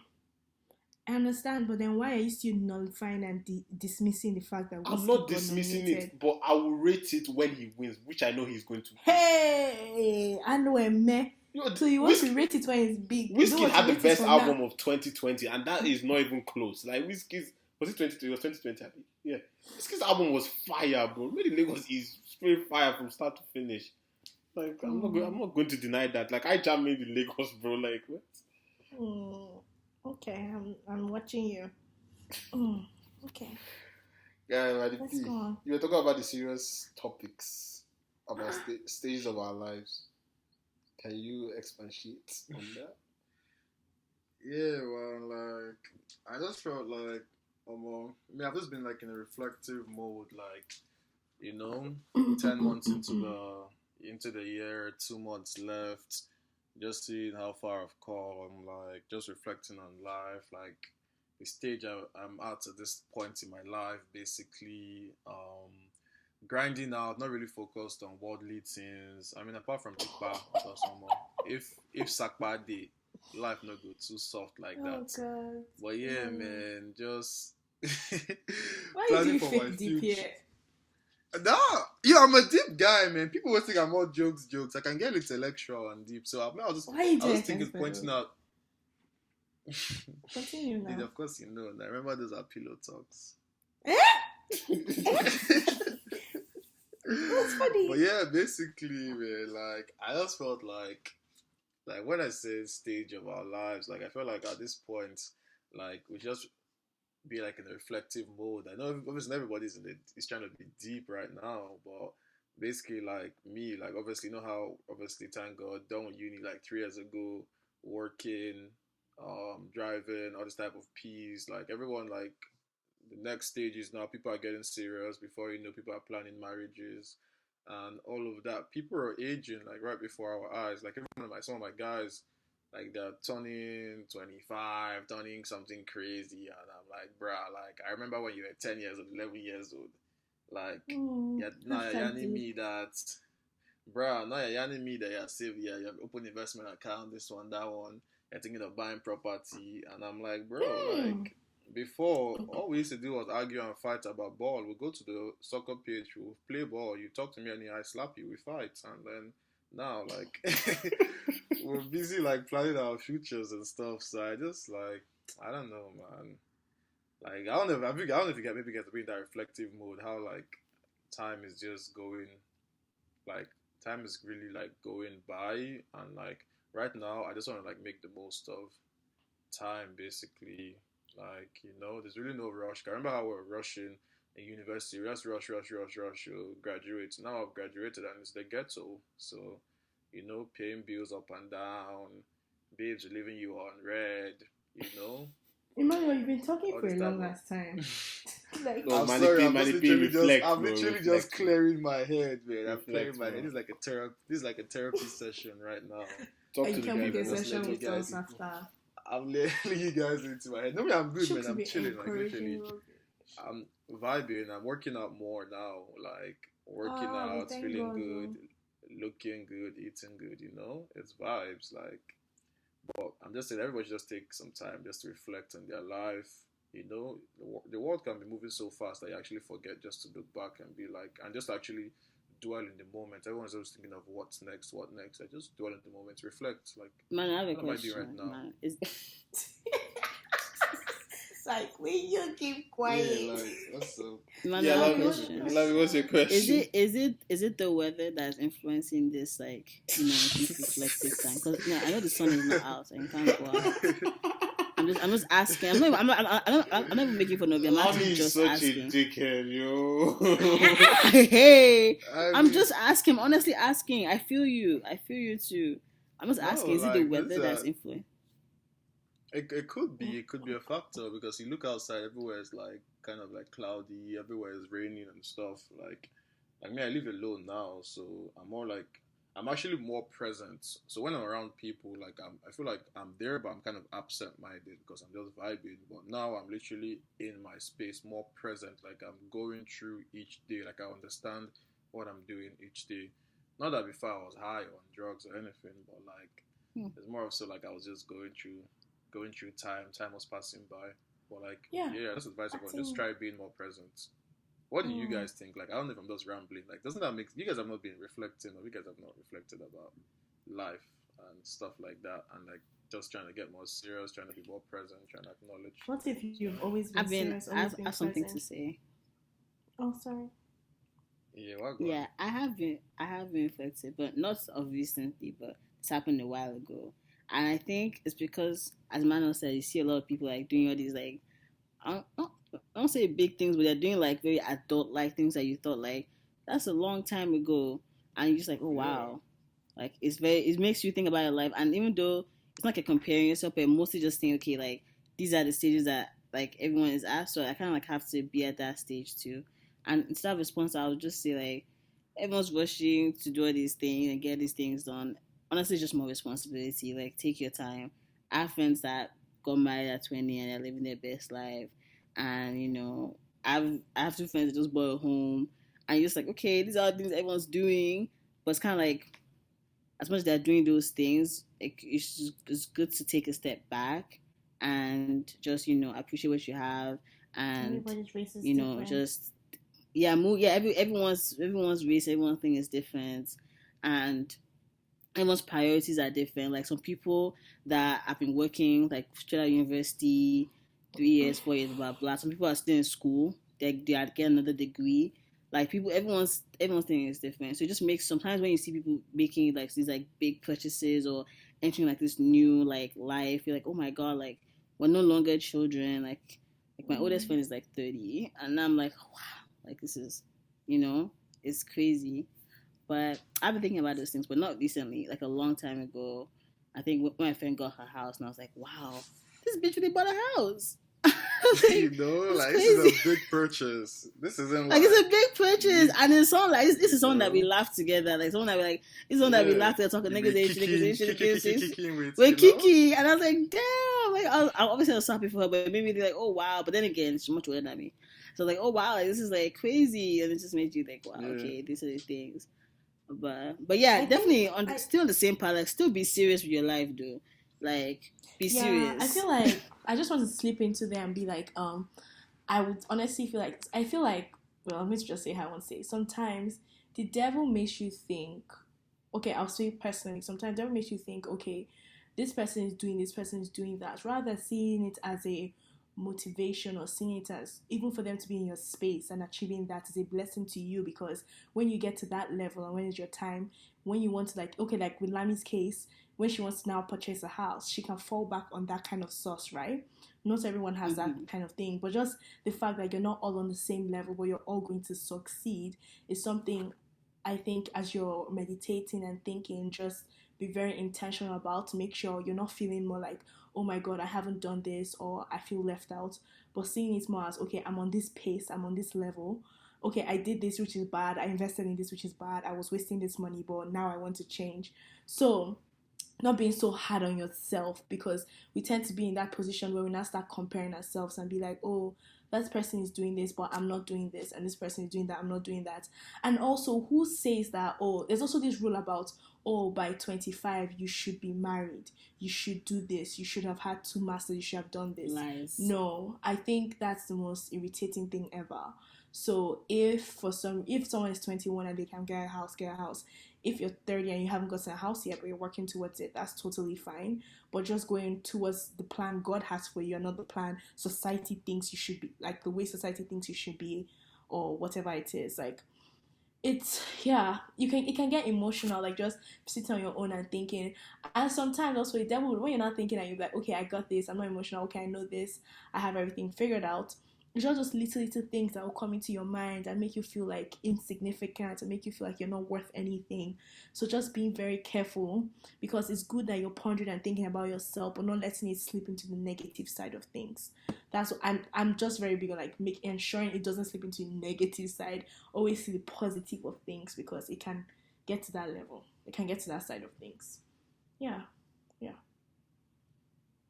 Speaker 3: I understand, but then why are you still nullifying and dismissing the fact that
Speaker 4: I'm not dismissing it, but I will rate it when he wins, which I know he's going to.
Speaker 3: Hey, I know a meh. So you want to rate it when it's big?
Speaker 4: Whiskey had the best album of 2020, and that is not even close. Like Whiskey's, was it 2020? It was 2020, I think. Yeah, Whiskey's album was fire, bro. Made in Lagos is straight fire from start to finish. Like I'm not going to deny that. Like I jam made in Lagos, bro. Like what?
Speaker 3: Okay, I'm watching you. Okay.
Speaker 4: Yeah,
Speaker 3: Let's go on.
Speaker 4: You were talking about the serious topics about stages of our lives. Can you expatiate on that?
Speaker 1: Yeah, well, like I just felt like, I've just been like in a reflective mode, like 10 months into the year, 2 months left, just seeing how far I've come, like just reflecting on life, like the stage I'm at this point in my life, basically. Grinding out, not really focused on worldly things. I mean, apart from Sakpa, if Sakpa day, life not go too soft like that.
Speaker 3: God.
Speaker 1: But yeah, man, just
Speaker 3: Why
Speaker 1: planning
Speaker 3: do you
Speaker 1: for
Speaker 3: fake
Speaker 1: my
Speaker 3: deep
Speaker 1: future.
Speaker 3: here?
Speaker 1: Nah, I'm a deep guy, man. People will think I'm all jokes. I can get intellectual and deep. So I was thinking, pointing out.
Speaker 3: Continue now.
Speaker 1: Dude, of course you know. I remember those are pillow talks.
Speaker 3: That's funny.
Speaker 1: But yeah, basically, man, like I just felt like when I say stage of our lives, like I felt like at this point, like we just be like in a reflective mode. I know obviously everybody's is trying to be deep right now, but basically like me, like obviously how thank God done with uni like 3 years ago, working, driving, all this type of P's, like everyone like. The next stage is now people are getting serious. Before people are planning marriages and all of that. People are aging like right before our eyes. Like some of my guys, like they're turning 25, turning something crazy, and I'm like, bruh, like I remember when you were 10 years old, 11 years old. Like, now you're yanning me that, bruh, now you're yanning me that you're saved, you have open investment account, this one, that one. You're thinking of buying property, and I'm like, bro, like. Before, all we used to do was argue and fight about ball. We'll go to the soccer pitch, we'll play ball, you talk to me and I slap you, we fight. And then now, like, we're busy, like, planning our futures and stuff. So I just, like, I don't know, man. Like I don't know. I don't know if you get maybe get to be in that reflective mode. How like time is just going, like time is really like going by, and like right now I just want to like make the most of time basically. Like there's really no rush. I remember how we were rushing in university. We just rush. You graduate. Now I've graduated and it's the ghetto. So paying bills up and down, babes are leaving you on red.
Speaker 3: Emmanuel, you've been talking
Speaker 1: All
Speaker 3: for
Speaker 1: this
Speaker 3: a
Speaker 1: type
Speaker 3: long
Speaker 1: of
Speaker 3: ass time. Like,
Speaker 4: No,
Speaker 1: I'm sorry,
Speaker 4: reflect,
Speaker 1: I'm
Speaker 4: bro,
Speaker 1: literally just
Speaker 4: reflect.
Speaker 1: clearing my head, man. I'm
Speaker 4: Reflect,
Speaker 1: clearing my
Speaker 4: bro.
Speaker 1: head. This is like a therapy session right now.
Speaker 4: Talk
Speaker 3: and
Speaker 4: to
Speaker 3: you
Speaker 4: the
Speaker 3: can book
Speaker 4: people.
Speaker 3: a
Speaker 1: Just
Speaker 3: session
Speaker 1: let you
Speaker 3: with
Speaker 1: guys
Speaker 3: us after.
Speaker 1: I'm letting you guys into my head. No, I'm good, man.
Speaker 3: Should
Speaker 1: I'm
Speaker 3: be
Speaker 1: chilling, like literally.
Speaker 3: encouraging.
Speaker 1: I'm vibing. I'm working out more now. Like working out,
Speaker 3: Thank
Speaker 1: feeling
Speaker 3: God,
Speaker 1: good, looking good, eating good. It's vibes. Like, but I'm just saying, everybody should just take some time just to reflect on their life. The world can be moving so fast that you actually forget just to look back and be like, and just actually dwell in the moment. Everyone's always thinking of what's next, what next. I just dwell in the moment, reflect. Like,
Speaker 2: Man, I have a
Speaker 1: what am I doing
Speaker 2: question.
Speaker 1: right now?
Speaker 2: Man,
Speaker 3: It's like, will you keep quiet?
Speaker 1: Yeah, like what's up?
Speaker 2: man,
Speaker 4: Yeah,
Speaker 2: I have a
Speaker 4: Lavi,
Speaker 2: question.
Speaker 4: what's your question?
Speaker 2: Is it the weather that's influencing this, like, this reflective time? Because I know the sun is not out and you can't go out. I'm just asking. I'm not even making fun of you. I'm
Speaker 4: Lavi
Speaker 2: actually
Speaker 4: is
Speaker 2: just
Speaker 4: such
Speaker 2: asking.
Speaker 4: a dickhead, yo.
Speaker 2: Hey,
Speaker 1: I
Speaker 2: I'm
Speaker 1: mean,
Speaker 2: just asking. I'm honestly asking. I feel you. I feel you too. I'm just
Speaker 1: no,
Speaker 2: asking. Is it the
Speaker 1: like
Speaker 2: weather that's influencing?
Speaker 1: it could be a factor because you look outside, everywhere is like kind of like cloudy, everywhere is raining and stuff. Like me, I live alone now, so I'm actually more present. So when I'm around people, like I feel like I'm there, but I'm kind of absent-minded because I'm just vibing. But now I'm literally in my space, more present. Like I'm going through each day, like I understand what I'm doing each day. Not that before I was high on drugs or anything, but like it's more of so like I was just going through time. Time was passing by. But like
Speaker 3: Yeah,
Speaker 1: that's advice
Speaker 3: I
Speaker 1: about just
Speaker 3: think.
Speaker 1: try being more present. What do you guys think? Like, I don't know if I'm just rambling. Like, doesn't that make you guys have not been reflecting, or you guys have not reflected about life and stuff like that, and like just trying to get more serious, trying to be more present, trying to acknowledge.
Speaker 3: What if you've always been serious,
Speaker 2: I
Speaker 3: always been
Speaker 2: have something to
Speaker 3: present?
Speaker 2: say.
Speaker 3: Oh, sorry.
Speaker 1: Yeah, what
Speaker 2: Yeah, I have been reflective, but not of recently, but it's happened a while ago. And I think it's because, as Manuel said, you see a lot of people like doing all these like I don't say big things, but they're doing like very adult like things that you thought like that's a long time ago, and you're just like, oh
Speaker 1: Yeah.
Speaker 2: wow, like it makes you think about your life, and even though it's not like comparing yourself, but mostly just saying, okay, like these are the stages that like everyone is at, so I kind of like have to be at that stage too. And instead of response, I would just say like everyone's rushing to do all these things and get these things done. Honestly, it's just more responsibility. Like take your time. I have friends that got married at 20 and they're living their best life, and I have two friends that just bought a home, and you're just like, okay, these are the things everyone's doing, but it's kind of like as much as they're doing those things, it's good to take a step back and just appreciate what you have, and
Speaker 3: Everybody's race is different.
Speaker 2: just move. Yeah, everyone's race, everyone's thing is different, and everyone's priorities are different. Like some people that have been working like straight out of university, 3 years, 4 years, blah blah. Some people are still in school. They are getting another degree. Like people, everyone's thing is different. So it just makes sometimes when you see people making like these like big purchases or entering like this new like life, you're like, oh my god, like we're no longer children. Like my oldest friend is like 30, and I'm like, wow, like this is, it's crazy. But I've been thinking about those things, but not recently. Like a long time ago, I think when my friend got her house, and I was like, "Wow, this bitch really bought a house."
Speaker 1: Like this is a big purchase. This isn't
Speaker 2: like it's a big purchase, and it's something like this is something that we laugh together. Like something that we like, it's something that we laugh together, talking niggas, with Kiki, and I was like, damn, like I obviously was happy for her, but maybe they're like, oh wow, but then again, she's much older than me, so like, oh wow, like, this is like crazy, and it just made you think, wow, okay, these are the things. But yeah, definitely still on the same path. Like, still be serious with your life, though. Like, be serious.
Speaker 3: I feel like I just want to slip into there and be like, I would honestly feel like, well, let me just say how I want to say. Sometimes the devil makes you think. Okay, I'll say personally. Sometimes the devil makes you think. Okay, this person is doing this, person is doing that. Rather than seeing it as a motivation or seeing it as, even for them to be in your space and achieving that is a blessing to you, because when you get to that level and when it's your time, when you want to, like, okay, like with Lami's case, when she wants to now purchase a house, she can fall back on that kind of source, right? Not everyone has that kind of thing, but just the fact that you're not all on the same level, but you're all going to succeed is something I think as you're meditating and thinking, just be very intentional about, to make sure you're not feeling more like, oh my god, I haven't done this, or I feel left out, but seeing it more as, okay, I'm on this pace, I'm on this level. Okay, I did this, which is bad. I invested in this, which is bad. I was wasting this money, but now I want to change. So not being so hard on yourself, because we tend to be in that position where we now start comparing ourselves and be like, oh, that person is doing this, but I'm not doing this, and this person is doing that, I'm not doing that. And also, who says that, oh, there's also this rule about, oh, by 25 you should be married, you should do this, you should have had 2 masters, you should have done this.
Speaker 2: Lies.
Speaker 3: No, I think that's the most irritating thing ever. So if someone is 21 and they can get a house. If you're 30 and you haven't gotten a house yet, but you're working towards it, that's totally fine. But just going towards the plan God has for you, and not the plan society thinks you should be, like the way society thinks you should be, or whatever it is. Like, it's, yeah, it can get emotional, like just sitting on your own and thinking. And sometimes also the devil, when you're not thinking and you're like, okay, I got this, I'm not emotional, okay, I know this, I have everything figured out. It's just little things that will come into your mind and make you feel like insignificant and make you feel like you're not worth anything. So just being very careful, because it's good that you're pondering and thinking about yourself, but not letting it slip into the negative side of things. That's what I'm just very big on, like ensuring it doesn't slip into the negative side. Always see the positive of things, because it can get to that level. It can get to that side of things. Yeah.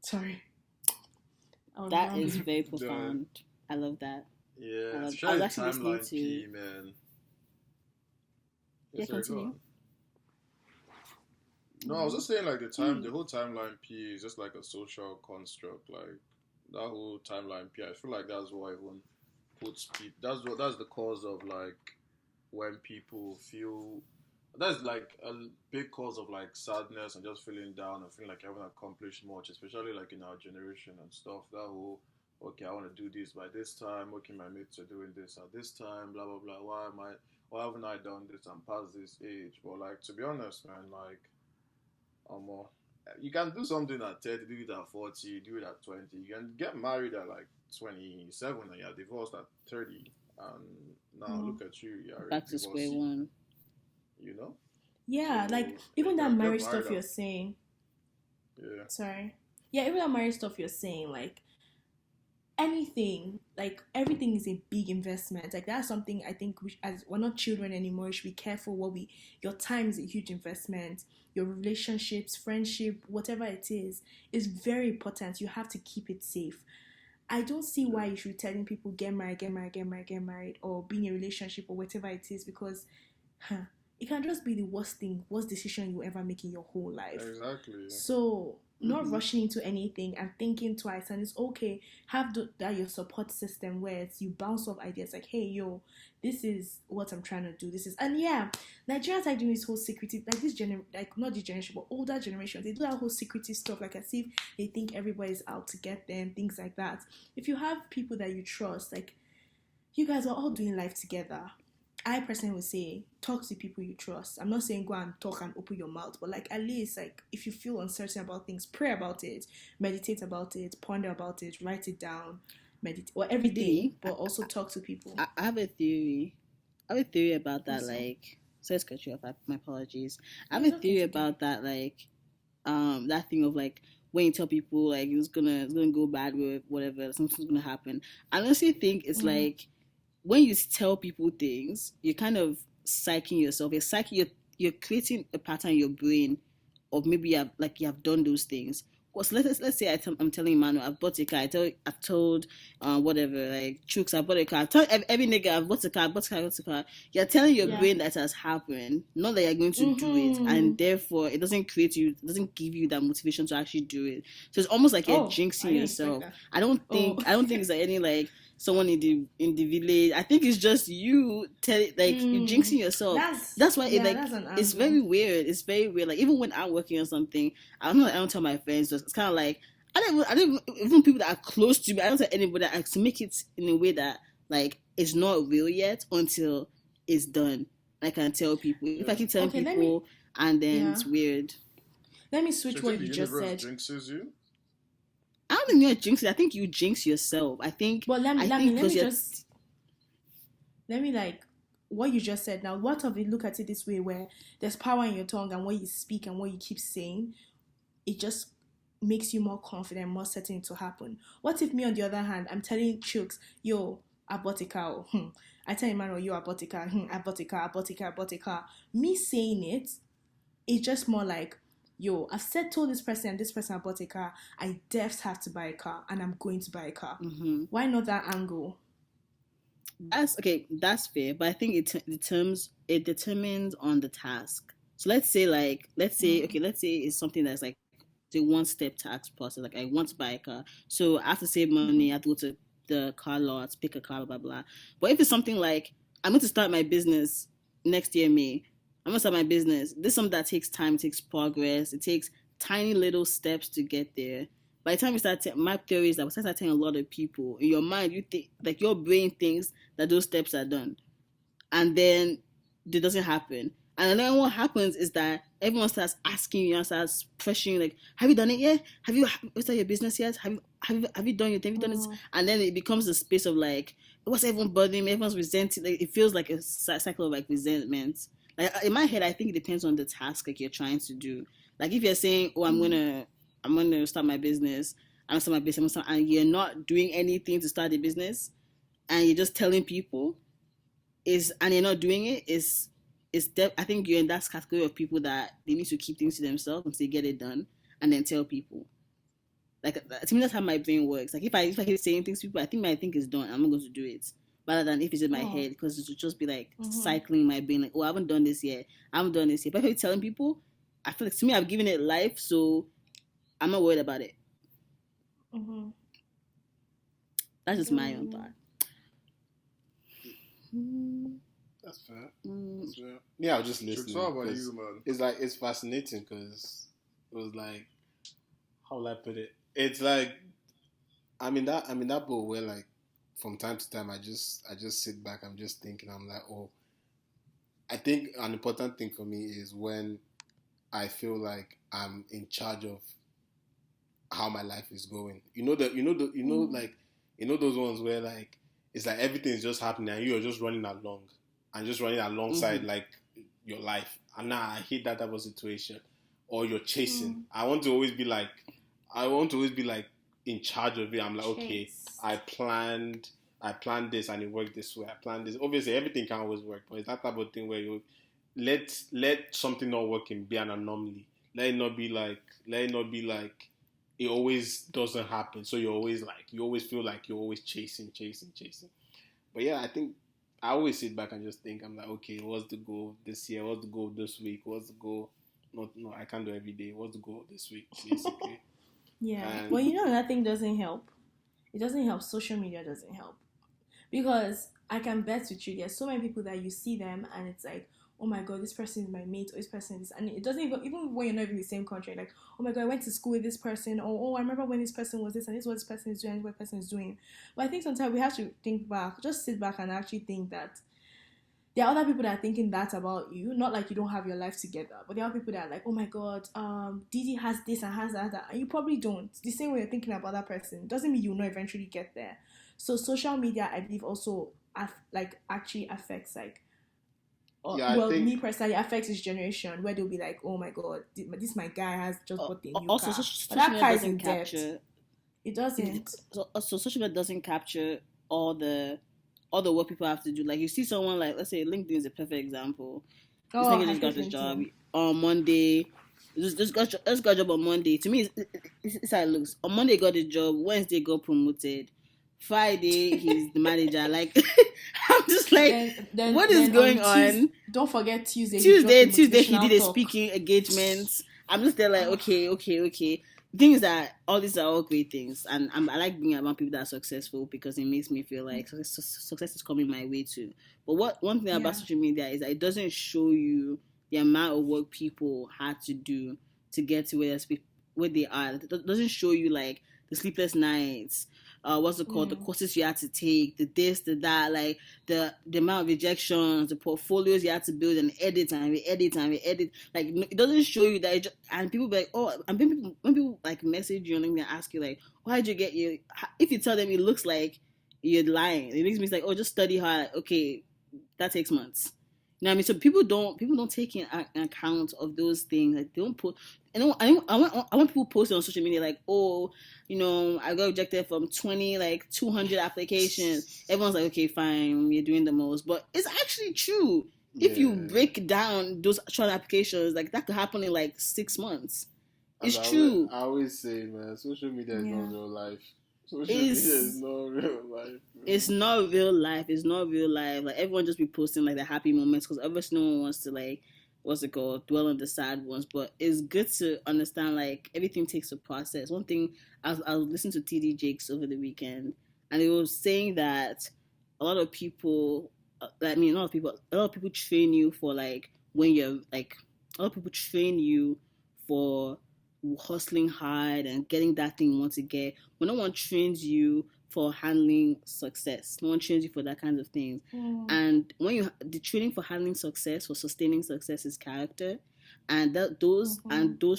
Speaker 3: Sorry.
Speaker 2: That is very profound. I love that.
Speaker 1: Yeah,
Speaker 2: it's
Speaker 1: actually timeline key, man.
Speaker 2: Yeah, continue.
Speaker 1: No, I was just saying, like, the whole timeline P is just like a social construct. Like, that whole timeline P, I feel like that's what everyone puts people. That's the cause of, like, when people feel. That's like a big cause of, like, sadness and just feeling down and feeling like you haven't accomplished much, especially like in our generation and stuff. That whole, okay, I want to do this by this time. Okay, my mates are doing this at this time. Blah blah blah. Why haven't I done this? I'm past this age. But, like, to be honest, man, like, you can do something at 30, do it at 40, do it at 20. You can get married at like 27 and you're divorced at 30. And now look at you, you're
Speaker 2: back to square one.
Speaker 1: You know?
Speaker 3: Yeah, so, like, even that marriage stuff you're saying.
Speaker 1: Yeah.
Speaker 3: Sorry. Yeah, even that marriage stuff you're saying, like, anything, like, everything is a big investment. Like, that's something I think as we're not children anymore, you should be careful your time is a huge investment. Your relationships, friendship, whatever it is very important. You have to keep it safe. I don't see why you should be telling people get married, or be in a relationship or whatever it is, because it can just be the worst decision you ever make in your whole life.
Speaker 1: Exactly.
Speaker 3: So not rushing into anything and thinking twice, and it's okay. Have that your support system where it's you bounce off ideas like, hey, yo, this is what I'm trying to do. This is, and yeah, Nigerians are doing this whole secretive, like this like not this generation, but older generation. They do that whole secretive stuff, like as if they think everybody's out to get them, things like that. If you have people that you trust, like you guys are all doing life together, I personally would say talk to people you trust. I'm not saying go and talk and open your mouth, but like at least like if you feel uncertain about things, pray about it, meditate about it, ponder about it, write it down, meditate or every day, but also talk to people.
Speaker 2: I have a theory. About that. Like, so let's cut you off. My apologies. I have a theory about that. Like, that thing of like when you tell people like it's gonna go bad with whatever, something's gonna happen. I honestly think it's like, when you tell people things, you're kind of psyching yourself. You're creating a pattern in your brain of maybe you have done those things. Because let's say I'm telling Emmanuel I've bought a car. I've told whatever, like Chooks, I bought a car. I tell every nigga I've bought a car. You're telling your brain that has happened, not that you're going to do it, and therefore it doesn't give you that motivation to actually do it. So it's almost like you're jinxing yourself. I don't think it's like any like someone in the village. I think it's just you you're jinxing yourself. That's why it's very weird. It's very weird. Like even when I'm working on something, I don't tell my friends. It's kind of like I don't even people that are close to me. I don't tell anybody that to make it in a way that like it's not real yet until it's done. I can tell people. If I keep telling people, and then it's weird.
Speaker 3: Let me switch what you just said.
Speaker 1: Jinxes you?
Speaker 2: I don't think you jinx it. I think you jinx yourself. I think.
Speaker 3: But let me like what you just said now. What of it? Look at it this way, where there's power in your tongue and what you speak and what you keep saying, it just makes you more confident, more certain to happen. What if me, on the other hand, I'm telling Chooks, yo, I bought a car. I tell Emmanuel, yo, I bought a car. I bought a car. I bought a car. I bought a car. Me saying it, it's just more like, yo, I've told this person and this person I bought a car. I def have to buy a car and I'm going to buy a car.
Speaker 2: Mm-hmm.
Speaker 3: Why not that angle?
Speaker 2: That's okay. That's fair, but I think it determines on the task. So let's say it's something that's like the one-step task process. Like I want to buy a car, so I have to save money. I have to go to the car lot, pick a car, blah blah. But if it's something like I'm going to start my business next year, May. I'm gonna start my business. This is something that takes time, it takes progress, it takes tiny little steps to get there. By the time you start, my theory is that when you start telling a lot of people, in your mind, you think, like your brain thinks that those steps are done. And then it doesn't happen. And then what happens is that everyone starts asking you and starts pressuring you, like, have you done it yet? Have you started your business yet? Have you done it? Have you done this? And then it becomes a space of like, what's everyone bothering me? Everyone's resenting. Like, it feels like a cycle of like resentment. Like in my head, I think it depends on the task like you're trying to do. Like if you're saying, oh, I'm gonna start my business, and you're not doing anything to start the business, and you're just telling people, and you're not doing it, I think you're in that category of people that they need to keep things to themselves until they get it done, and then tell people. Like to me, that's how my brain works. Like if I keep saying things to people, I think my think is done. I'm not going to do it. Rather than if it's in my head, because it would just be like cycling my brain, like, oh, I haven't done this yet. But if I keep telling people, I feel like to me, I've given it life, so I'm not worried about it.
Speaker 3: Mm-hmm.
Speaker 2: That's just my own thought.
Speaker 4: That's fair. That's fair. Yeah, I was just listening.
Speaker 1: How about you, man?
Speaker 4: It's like it's fascinating because it was like, how will I put it? It's like I'm in that boat where like from time to time I just sit back. I'm just thinking. I'm like, oh, I think an important thing for me is when I feel like I'm in charge of how my life is going. Like those ones where like it's like everything's just happening and you're just running along and just running alongside like your life. And now I hate that type of situation. Or you're chasing. I want to always be like in charge of it. I'm like, okay, I planned this and it worked this way. I planned this. Obviously, everything can't always work, but it's that type of thing where you let something not work and be an anomaly. Let it not be like it always doesn't happen. So you always feel like you're always chasing. But yeah, I think I always sit back and just think, I'm like, okay, what's the goal this year? What's the goal this week? What's the goal? No, I can't do every day. What's the goal this week, basically?
Speaker 3: Yeah. Well, that thing doesn't help. It doesn't help. Social media doesn't help. Because I can bet with you, there's so many people that you see them and it's like, oh my God, this person is my mate, or this person is, and it doesn't even when you're not even in the same country, like, oh my God, I went to school with this person, or oh, I remember when this person was this, and this is what this person is doing, and what person is doing. But I think sometimes we have to think back, just sit back and actually think that there are other people that are thinking that about you, not like you don't have your life together, but there are people that are like, oh my God, Didi has this and has that, and you probably don't. The same way you're thinking about that person doesn't mean you'll not eventually get there. So social media, I believe, also actually affects me personally, affects this generation where they'll be like, oh my God, this my guy has just bought the new
Speaker 2: also,
Speaker 3: car.
Speaker 2: Social
Speaker 3: but that
Speaker 2: media
Speaker 3: car is
Speaker 2: doesn't
Speaker 3: in debt.
Speaker 2: capture.
Speaker 3: It doesn't.
Speaker 2: So social media doesn't capture all the work people have to do. Like you see someone like, let's say LinkedIn is a perfect example. This nigga just got this job on Monday. Just got a job on Monday. To me, it's how it looks. On Monday, got the job. Wednesday, got promoted. Friday, he's the manager. Like, I'm just like, what is going on?
Speaker 3: Don't forget Tuesday,
Speaker 2: he did a speaking engagement. I'm just there like, okay. Things that all these are all great things, and I like being around people that are successful because it makes me feel like success is coming my way too. But one thing about social media is that it doesn't show you the amount of work people had to do to get to where where they are. It doesn't show you like the sleepless nights, what's it called, the courses you had to take, the this, the that, like the amount of rejections, the portfolios you had to build and edit and re-edit and re-edit. Like it doesn't show you that. And people be like, oh, and when people like message you and then ask you like, why did you get your? If you tell them it looks like you're lying, it makes me like, oh, just study hard. Okay, that takes months. You know what I mean? So people don't take in account of those things. Like they don't put. I want people posting on social media like, oh, I got rejected from 200 applications. Everyone's like, okay, fine, you're doing the most, but it's actually true. If you break down those short applications, like that could happen in like 6 months. It's true.
Speaker 4: I always say, man, social media is not real life. Social media is not real life.
Speaker 2: It's not real life. It's not real life. Like everyone just be posting like the happy moments because obviously no one wants to like dwell on the sad ones. But it's good to understand like everything takes a process. One thing I was listening to TD Jakes over the weekend, and he was saying that a lot of people, a lot of people train you for like when you're like a lot of people train you for hustling hard and getting that thing you want to get, but no one trains you for handling success. No one trains you for that kind of things. And when the training for handling success, for sustaining success is character, and that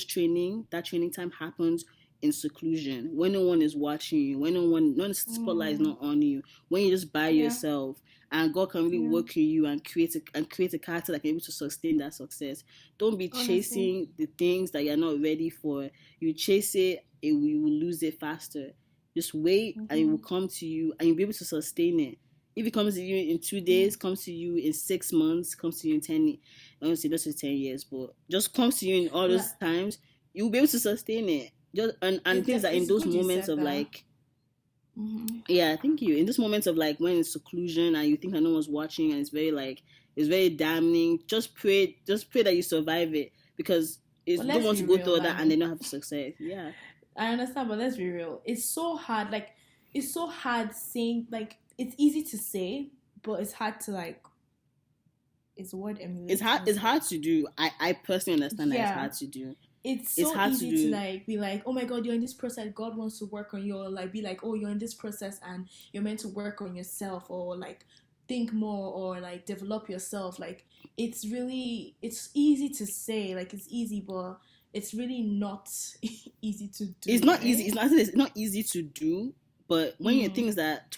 Speaker 2: training time happens in seclusion when no one is watching you, when no spotlight is not on you, when you're just by yourself, and God can really work in you and create a character that can be able to sustain that success. Don't be chasing the things that you're not ready for. You chase it, you will lose it faster. Just wait, and it will come to you, and you'll be able to sustain it. If it comes to you in 2 days, comes to you in 6 months, comes to you in 10, I don't say just in 10 years, but just comes to you in all those times, you'll be able to sustain it. Just and things that in those moments of like, yeah, thank you. In those moments of like when it's seclusion and you think that no one's watching and it's very damning, just pray that you survive it, because you don't want to go through that and then not have success. Yeah,
Speaker 3: I understand, but let's be real. It's so hard. Like, it's so hard saying, like, it's easy to say, but it's hard to like. It's a word emulate.
Speaker 2: It's hard to do. I personally understand that it's hard to do.
Speaker 3: It's so hard easy to like be like, oh my God, you're in this process. God wants to work on you. Or like be like, oh, you're in this process and you're meant to work on yourself, or like think more, or like develop yourself. Like it's easy to say, like it's easy, but it's really not easy to do.
Speaker 2: It's not easy. It's not easy to do. But when you think that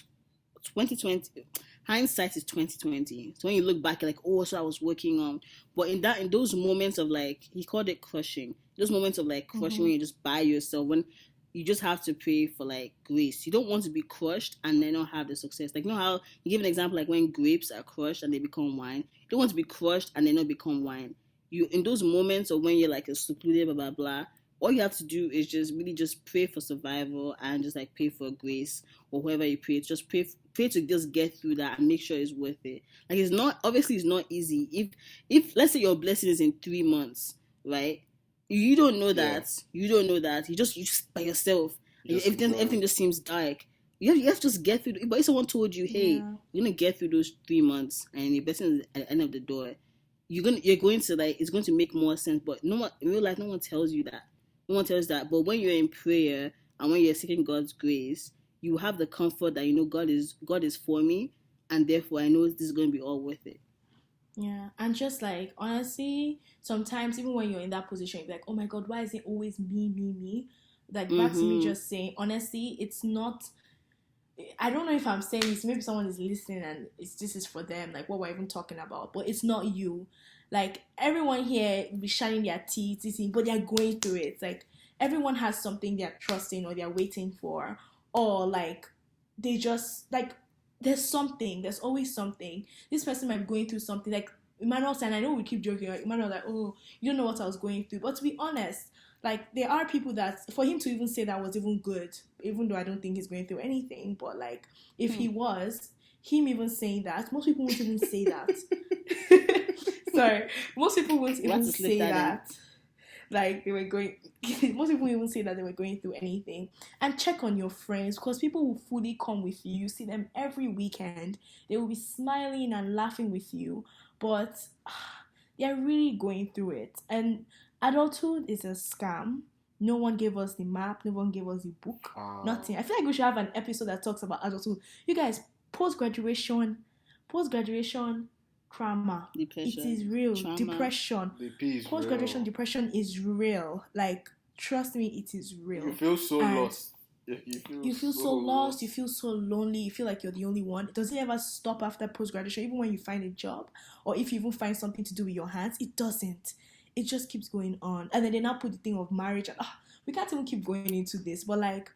Speaker 2: 2020. Hindsight is 2020. So when you look back, you're like, oh, so I was working on. But in those moments of like, he called it crushing. Those moments of like crushing when you're just by yourself, when you just have to pray for like grace. You don't want to be crushed and then not have the success. Like, you know how you give an example like when grapes are crushed and they become wine. You don't want to be crushed and then not become wine. You in those moments of when you're like a secluded blah blah blah. All you have to do is just pray for survival and just like pray for grace, or whoever you pray. Just pray to just get through that and make sure it's worth it. Like it's not easy. If let's say your blessing is in 3 months, right? You don't know that. You don't know that. You just by yourself. Everything just seems dark. You have to just get through. But if someone told you, hey, you're gonna get through those 3 months and your blessing is at the end of the door, you're going to like, it's going to make more sense. But no one in real life, no one tells you that. No one tells that. But when you're in prayer and when you're seeking God's grace, you have the comfort that you know God is for me, and therefore I know this is going to be all worth it.
Speaker 3: Yeah, and just like honestly, sometimes even when you're in that position, you're like, oh my God, why is it always me? Like that's me just saying, honestly, it's not. I don't know if I'm saying this. Maybe someone is listening and this is for them, like what we're even talking about. But it's not you. Like everyone here be shining their teeth, but they're going through it. Like everyone has something they're trusting or they're waiting for, or like they just like there's always something. This person might be going through something. Like Emmanuel said, and I know we keep joking. Like Emmanuel, like, oh, you don't know what I was going through. But to be honest, like there are people that for him to even say that was even good, even though I don't think he's going through anything. But like if he was, him even saying that, most people won't even say that. Sorry, most people won't even say that. Like they were going. Most people even say that they were going through anything. And check on your friends, because people will fully come with you. You see them every weekend. They will be smiling and laughing with you, but they're really going through it. And adulthood is a scam. No one gave us the map. No one gave us the book. Nothing. I feel like we should have an episode that talks about adulthood. You guys, post-graduation trauma.
Speaker 2: Depression.
Speaker 3: It is real.
Speaker 2: Trauma.
Speaker 3: Depression. Post-graduation
Speaker 4: real.
Speaker 3: depression is real. Like, trust me, it is real.
Speaker 4: You feel so
Speaker 3: And
Speaker 4: lost.
Speaker 3: you feel so lost. You feel so lonely. You feel like you're the only one. Does it ever stop after post-graduation? Even when you find a job, or if you even find something to do with your hands, it doesn't. It just keeps going on. And then they now put the thing of marriage. And, we can't even keep going into this. But like,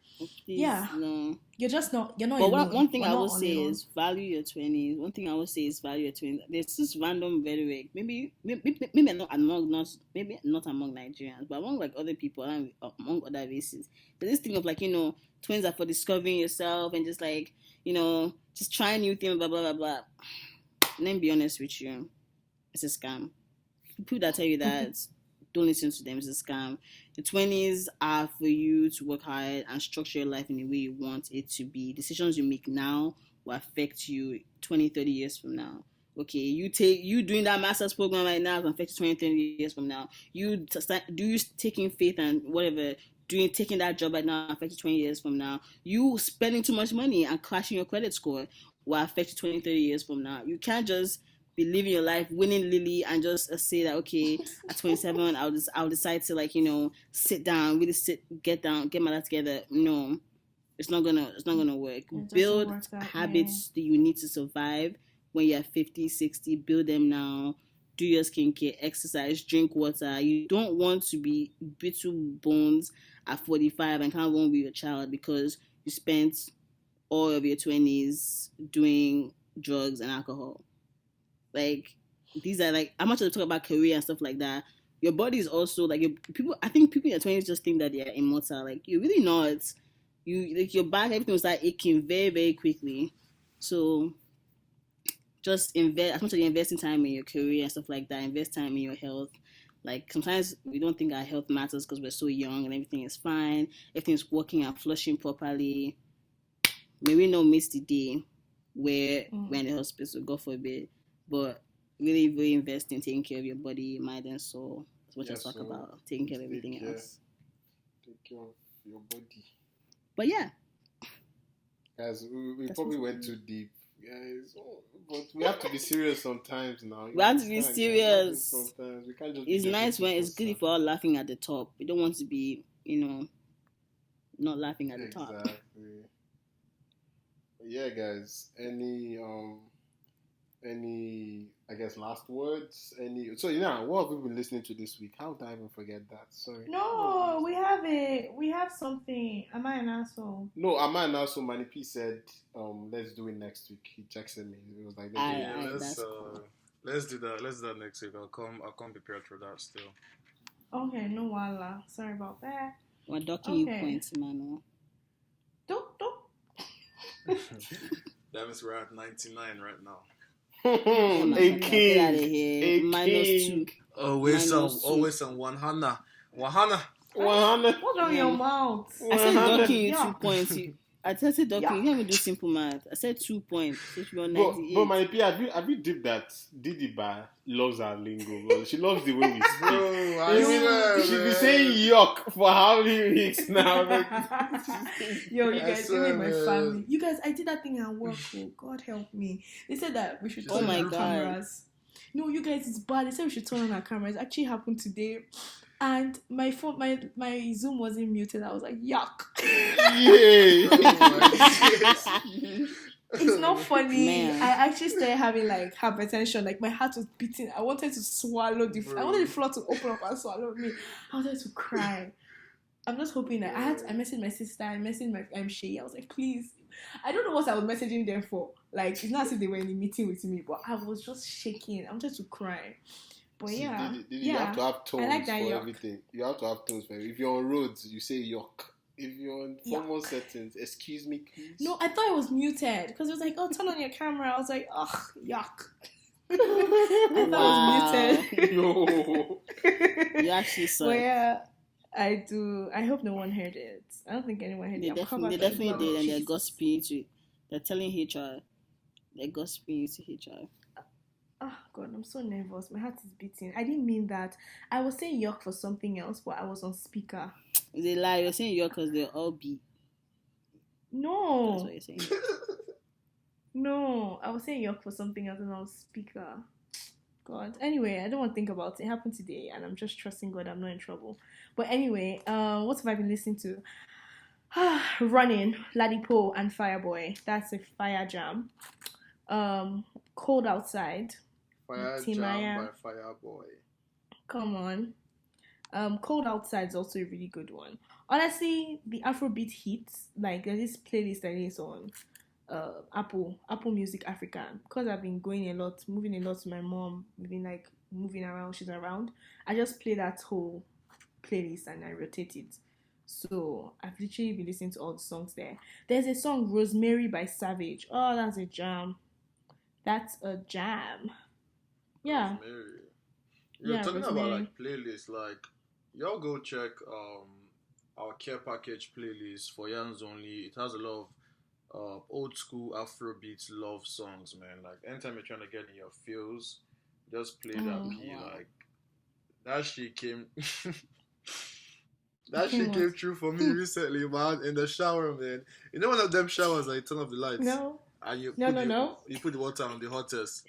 Speaker 3: yeah, no. You're not.
Speaker 2: But one thing I will say is value your 20s. One thing I will say is value your 20s. There's this random rhetoric. Maybe not among Nigerians, but among like other people and among other races. There's this thing of like, twins are for discovering yourself and just like, just trying new things, blah blah blah blah. Let me be honest with you, it's a scam. People that tell you that, don't listen to them. It's a scam. The 20s are for you to work hard and structure your life in the way you want it to be. Decisions you make now will affect you 20, 30 years from now. Okay, you doing that master's program right now will affect you 20, 30 years from now. You taking faith and whatever, taking that job right now will affect you 20 years from now. You spending too much money and crashing your credit score will affect you 20, 30 years from now. You can't just be living your life winning Lily and just say that, okay, at 27 I'll decide to like sit down, really get my life together. No, it's not gonna work. Build habits that you need to survive when you're 50, 60. Build them now. Do your skincare, exercise, drink water. You don't want to be brittle bones at 45 and can't run with your child because you spent all of your 20s doing drugs and alcohol. Like, these are like, I'm not going to talk about career and stuff like that. Your body is also like, I think people in their 20s just think that they are immortal. Like, you're really not. Your back, everything will start aching very, very quickly. So just invest, as much as you're investing time in your career and stuff like that, invest time in your health. Like, sometimes we don't think our health matters because we're so young and everything is fine. Everything's working and flushing properly. May we not miss the day where we're in the hospital, God forbid. But really, really invest in taking care of your body, mind, and soul. That's what you talk about. Taking care of everything else.
Speaker 4: Take care of your body.
Speaker 2: But yeah.
Speaker 4: Guys, we probably went too deep. Guys, but we have to be serious sometimes now.
Speaker 2: We have to be serious.
Speaker 4: Sometimes we can't just.
Speaker 2: It's nice when it's good if we're all laughing at the top. We don't want to be, not laughing at the top.
Speaker 4: Exactly. Yeah, guys. Any I guess last words? So what have we been listening to this week? How did I even forget that? Sorry.
Speaker 3: No, we have it. We have something. Am I an asshole?
Speaker 4: No, am I an asshole? Manny P said, let's do it next week. He texted me. It was like,
Speaker 1: let's do that. Let's do that next week. I'll come prepared for that still.
Speaker 3: Okay, no wala. Sorry about that.
Speaker 2: We're docking you points, Emmanuel.
Speaker 3: Don't.
Speaker 1: That means we're at 99 right now.
Speaker 4: A king.
Speaker 2: -2.
Speaker 1: Always on 100. 100.
Speaker 3: What's wrong with your mouth?
Speaker 2: I said docking you 2 points. I said docking. You can't even do simple math. I said 2 points. So you're 98.
Speaker 4: But my P, have you dipped that? Didi Ba loves our lingo, bro. She loves the way we speak.
Speaker 1: Bro,
Speaker 4: she's been saying yuck for how many weeks now?
Speaker 3: Yo, you guys, even my family. You guys, I did that thing at work. Oh, God help me. They said that we should turn on our cameras. No, you guys, it's bad. They said we should turn on our cameras. It actually happened today. And my phone, my Zoom wasn't muted. I was like, yuck.
Speaker 4: Yay.
Speaker 3: It's not funny.
Speaker 2: Man.
Speaker 3: I actually started having like hypertension. Like my heart was beating. I wanted to swallow I wanted the floor to open up and swallow me. I wanted to cry. I'm just hoping that I messaged my sister. I messaged my Shay. I was like, please. I don't know what I was messaging them for. Like, it's not as if they were in a meeting with me, but I was just shaking. I wanted to cry. But yeah,
Speaker 4: you have to have tones
Speaker 3: like
Speaker 4: for
Speaker 3: yuck.
Speaker 4: everything. You have to have tones for everything. If you're on roads, you say yuck. If you're on formal settings, excuse me, please.
Speaker 3: No, I thought it was muted because it was like, oh, turn on your camera. I was like, ugh, yuck. I thought it was muted.
Speaker 4: No.
Speaker 2: You actually suck.
Speaker 3: But yeah, I do. I hope no one heard it. I don't think anyone heard it.
Speaker 2: They definitely did, and they're gossiping to. They're telling HR. They're gossiping to HR.
Speaker 3: Oh God, I'm so nervous. My heart is beating. I didn't mean that. I was saying yuck for something else, but I was on speaker.
Speaker 2: They lie. You're saying York because they're all B. That's
Speaker 3: No,
Speaker 2: what you're saying.
Speaker 3: no. I was saying York for something else and I was speaker. God. Anyway, I don't want to think about it. It happened today, and I'm just trusting God I'm not in trouble. But anyway, what have I been listening to? Running, Ladipo and Fireboy. That's a fire jam. Cold Outside.
Speaker 1: Fire
Speaker 3: Timaya.
Speaker 1: Jam by Fireboy.
Speaker 3: Come on. Cold Outside is also a really good one. Honestly, the Afrobeat hits, like there's this playlist that is on Apple Music Africa, because I've been going a lot, moving a lot with my mom. We've been like moving around, she's around. I just play that whole playlist and I rotate it. So I've literally been listening to all the songs there. There's a song Rosemary by Savage. Oh, that's a jam. That's a jam. Yeah.
Speaker 1: Rosemary. You're
Speaker 3: Yeah,
Speaker 1: talking
Speaker 3: Rosemary.
Speaker 1: about like playlists, like y'all go check our care package playlist for Yans Only. It has a lot of old school Afrobeat love songs, man. Like anytime you're trying to get in your feels, just play that
Speaker 3: Oh,
Speaker 1: P.
Speaker 2: wow.
Speaker 1: Like that shit came that
Speaker 3: Came
Speaker 1: shit came
Speaker 3: what?
Speaker 1: true for me recently, man. In the shower, man. You know one of them showers like turn off the lights
Speaker 3: No.
Speaker 1: and you
Speaker 3: No,
Speaker 1: put
Speaker 3: no.
Speaker 1: you put the water on the hottest